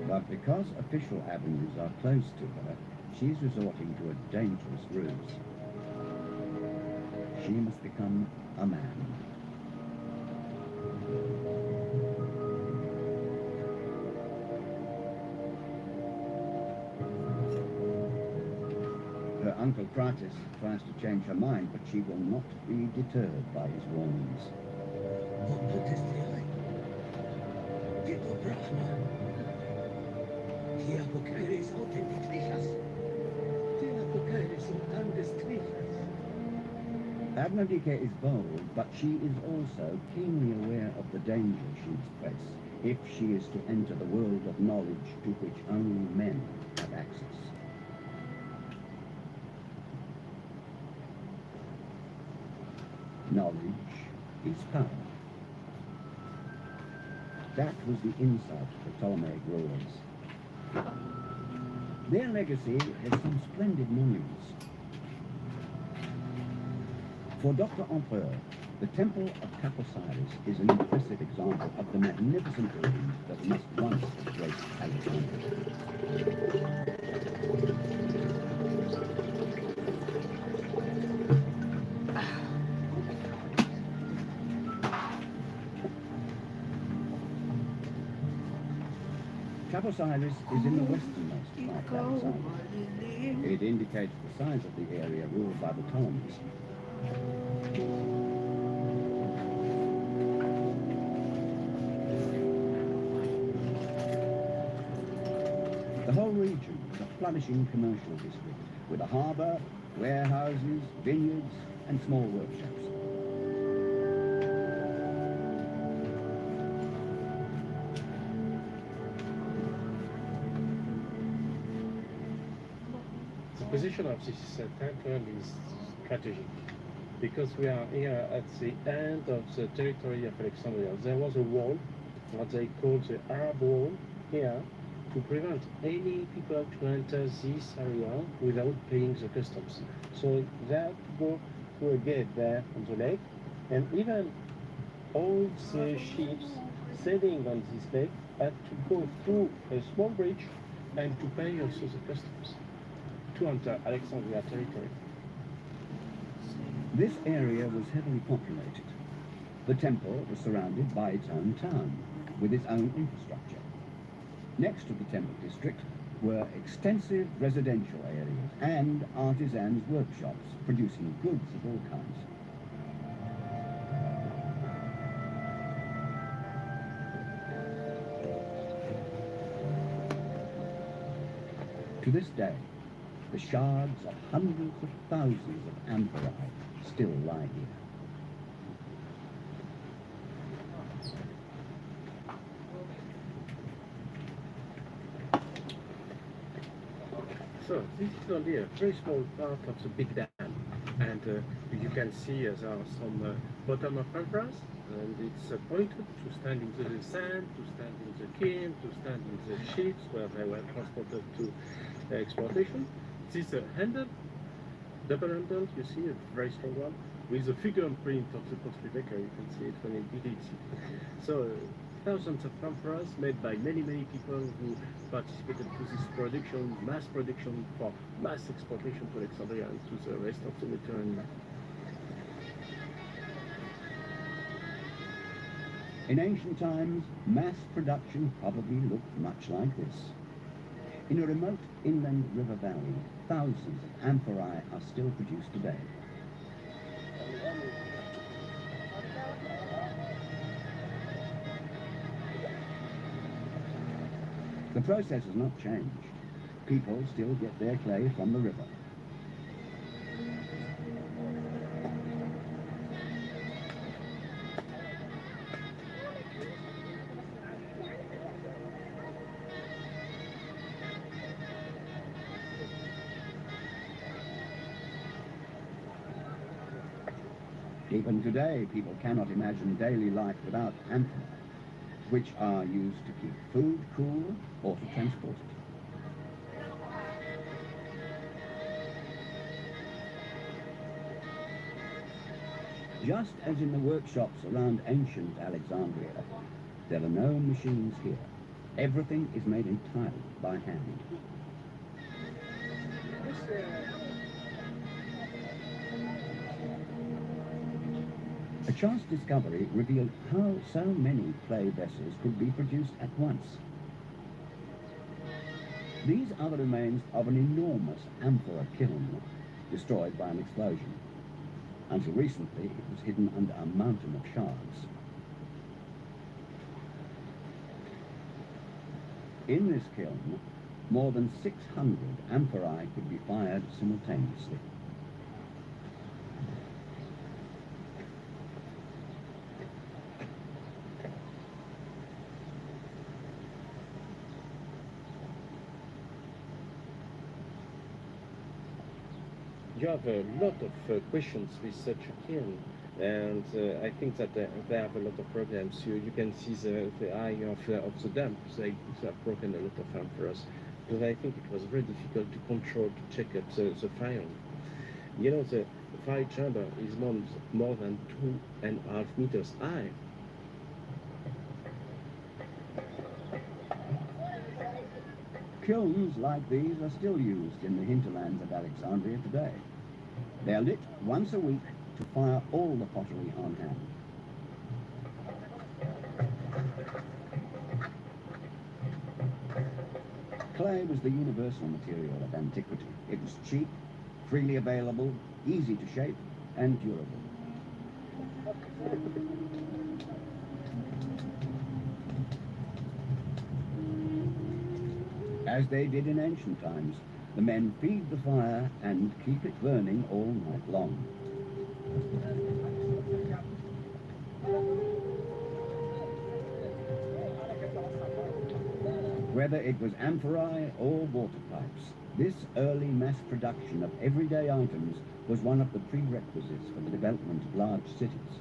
But because official avenues are closed to her, she's resorting to a dangerous ruse. She must become a man. Her uncle Kratis tries to change her mind, but she will not be deterred by his warnings. Agnodike is bold, but she is also keenly aware of the danger she must face if she is to enter the world of knowledge to which only men have access. Knowledge is power. That was the insight of the Ptolemaic rulers. Their legacy has some splendid monuments. For Dr. Empereur, the Temple of Taposiris is an impressive example of the magnificent building that must once have graced Alexandria. Taposiris is in the westernmost part of Alexandria. It indicates the size of the area ruled by the Ptolemies. The whole region is a flourishing commercial district with a harbour, warehouses, vineyards and small workshops. The position of this temple is strategic because we are here at the end of the territory of Alexandria. There was a wall, what they call the Arab Wall, here to prevent any people to enter this area without paying the customs. So they had to go through a gate there on the lake, and even all the ships sailing on this lake had to go through a small bridge and to pay also the customs to enter Alexandria territory. This area was heavily populated. The temple was surrounded by its own town, with its own infrastructure. Next to the temple district were extensive residential areas and artisans' workshops producing goods of all kinds. To this day, the shards of hundreds of thousands of amphorae still lie here. So this is only a very small part of the big dam, and you can see there are some bottom of amphoras, and it's pointed to stand into the sand, to stand in the kiln, to stand in the ships where they were transported to exportation. This is a handle, double handle, you see, a very strong one, with a fingerprint of the pottery maker. You can see it when he did it. So thousands of amphoras made by many people who participated to this production, mass production for mass exportation to Alexandria and to the rest of the Mediterranean. In ancient times, mass production probably looked much like this. In a remote inland river valley, thousands of amphorae are still produced today. The process has not changed. People still get their clay from the river. Even today, people cannot imagine daily life without amphorae, which are used to keep food cool or to transport it. Just as in the workshops around ancient Alexandria, there are no machines here. Everything is made entirely by hand. A chance discovery revealed how so many clay vessels could be produced at once. These are the remains of an enormous amphora kiln, destroyed by an explosion. Until recently, it was hidden under a mountain of shards. In this kiln, more than 600 amphorae could be fired simultaneously. You have a lot of questions with such a kiln, and I think that they have a lot of problems. You can see the eye of the dam. They have broken a lot of amphoras, but I think it was very difficult to control, to check up the fire. You know, the fire chamber is more than 2.5 meters high. Kilns like these are still used in the hinterlands of Alexandria today. They are lit once a week to fire all the pottery on hand. Clay was the universal material of antiquity. It was cheap, freely available, easy to shape, and durable. As they did in ancient times, the men feed the fire and keep it burning all night long. Whether it was amphorae or water pipes, this early mass production of everyday items was one of the prerequisites for the development of large cities.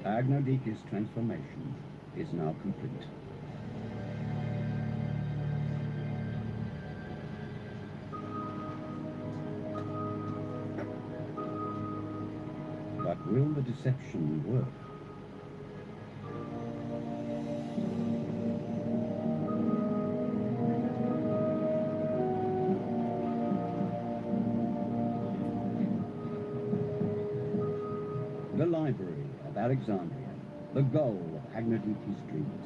Agnodiki's transformation is now complete. But will the deception work? The library of Alexandria, the goal of Agnodiki's dreams.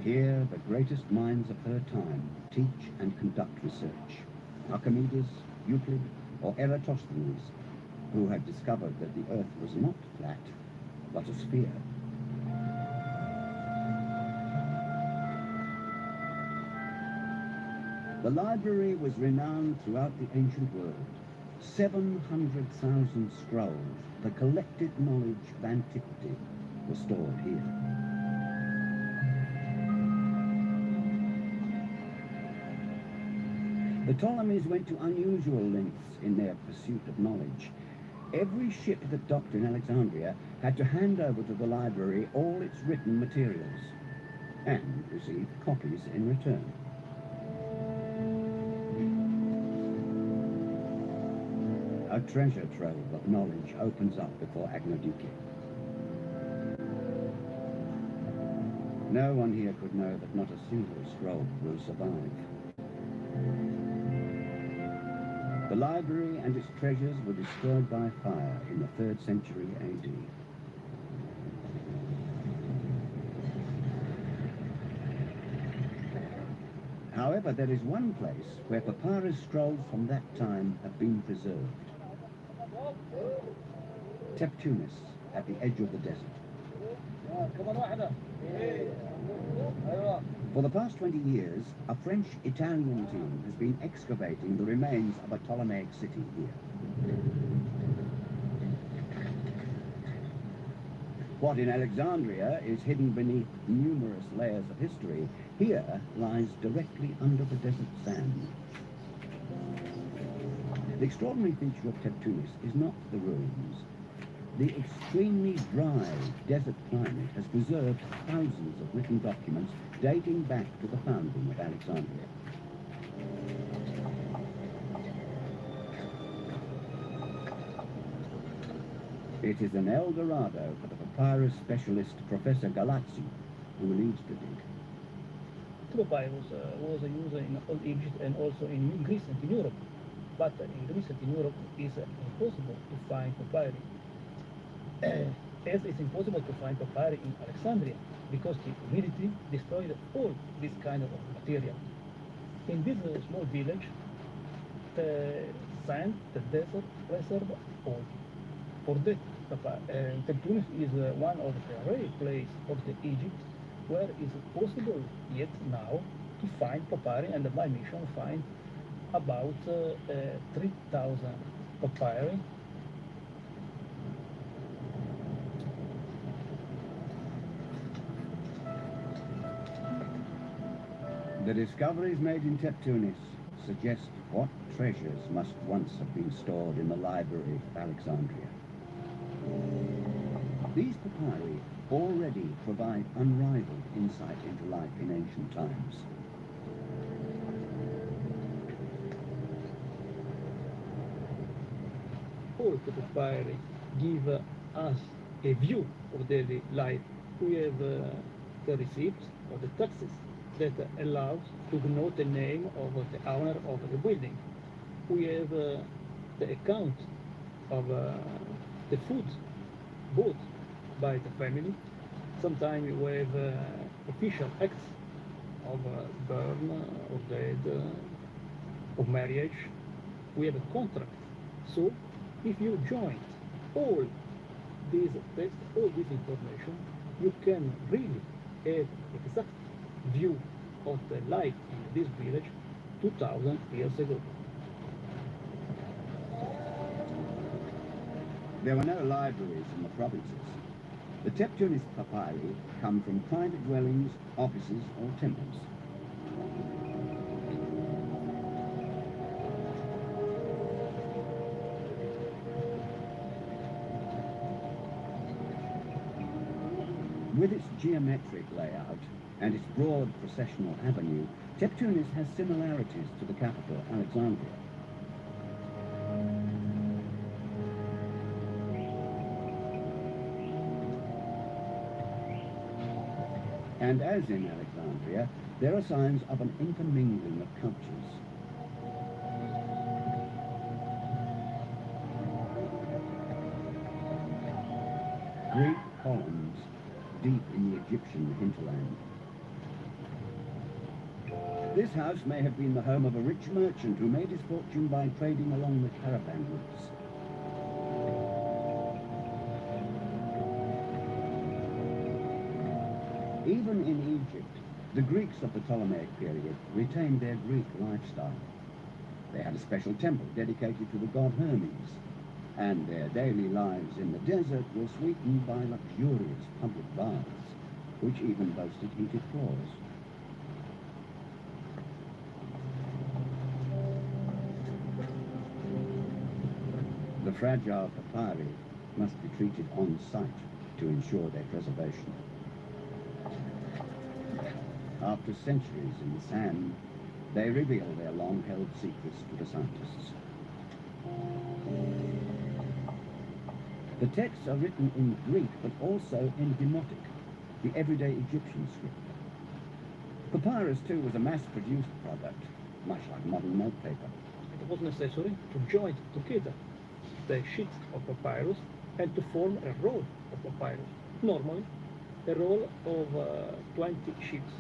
Here, the greatest minds of her time teach and conduct research. Archimedes, Euclid, or Eratosthenes, who had discovered that the Earth was not flat, but a sphere. The library was renowned throughout the ancient world. 700,000 scrolls, the collected knowledge of antiquity, were stored here. The Ptolemies went to unusual lengths in their pursuit of knowledge. Every ship that docked in Alexandria had to hand over to the library all its written materials and receive copies in return. A treasure trove of knowledge opens up before Agnodike. No one here could know that not a single scroll will survive. The library and its treasures were destroyed by fire in the 3rd century AD. However, there is one place where papyrus scrolls from that time have been preserved. Tunis, at the edge of the desert. For the past 20 years, a French-Italian team has been excavating the remains of a Ptolemaic city here. What in Alexandria is hidden beneath numerous layers of history, here lies directly under the desert sand. The extraordinary feature of Tunis is not the ruins. The extremely dry desert climate has preserved thousands of written documents dating back to the founding of Alexandria. It is an El Dorado for the papyrus specialist Professor Galazzi, who leads the dig. Papyrus was used in Old Egypt and also in Greece and in Europe. But in Greece and in Europe it is impossible to find papyri. As it's impossible to find papyri in Alexandria because the humidity destroyed all this kind of material. In this small village, the sand, the desert, preserved all. For that, Tunis is one of the rare places of the Egypt where it is possible yet now to find papyri, and my mission find about 3,000 papyri. The discoveries made in Tunis suggest what treasures must once have been stored in the library of Alexandria. These papyri already provide unrivaled insight into life in ancient times. All the papyri give us a view of daily life. We have the receipts or the taxes that allows to know the name of the owner of the building. We have the account of the food bought by the family. Sometimes we have official acts of burn, of death, of marriage. We have a contract. So if you join all these texts, all this information, you can really have exact view of the life in this village 2,000 years ago. There were no libraries in the provinces. The Tunis papyri come from private dwellings, offices, or temples. With its geometric layout and its broad processional avenue, Tunis has similarities to the capital, Alexandria. And as in Alexandria, there are signs of an intermingling of cultures. Greek columns deep in the Egyptian hinterland. This house may have been the home of a rich merchant who made his fortune by trading along the caravan routes. Even in Egypt, the Greeks of the Ptolemaic period retained their Greek lifestyle. They had a special temple dedicated to the god Hermes, and their daily lives in the desert were sweetened by luxurious public baths, which even boasted heated floors. The fragile papyri must be treated on site to ensure their preservation. After centuries in the sand, they reveal their long-held secrets to the scientists. The texts are written in Greek, but also in Demotic, the everyday Egyptian script. Papyrus, too, was a mass-produced product, much like modern notepaper. It was necessary to join together the sheets of papyrus and to form a roll of papyrus. Normally, a roll of 20 sheets.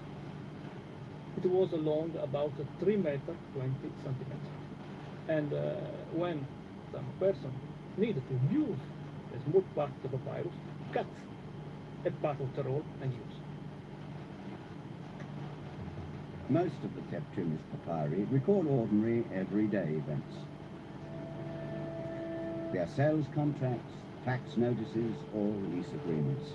It was long about 3 meters, 20 centimeters. And when some person needed to use a small part of the papyrus, cut a part of the roll and use. Most of the Teptunis papyri record ordinary, everyday events. Their sales contracts, tax notices, or lease agreements.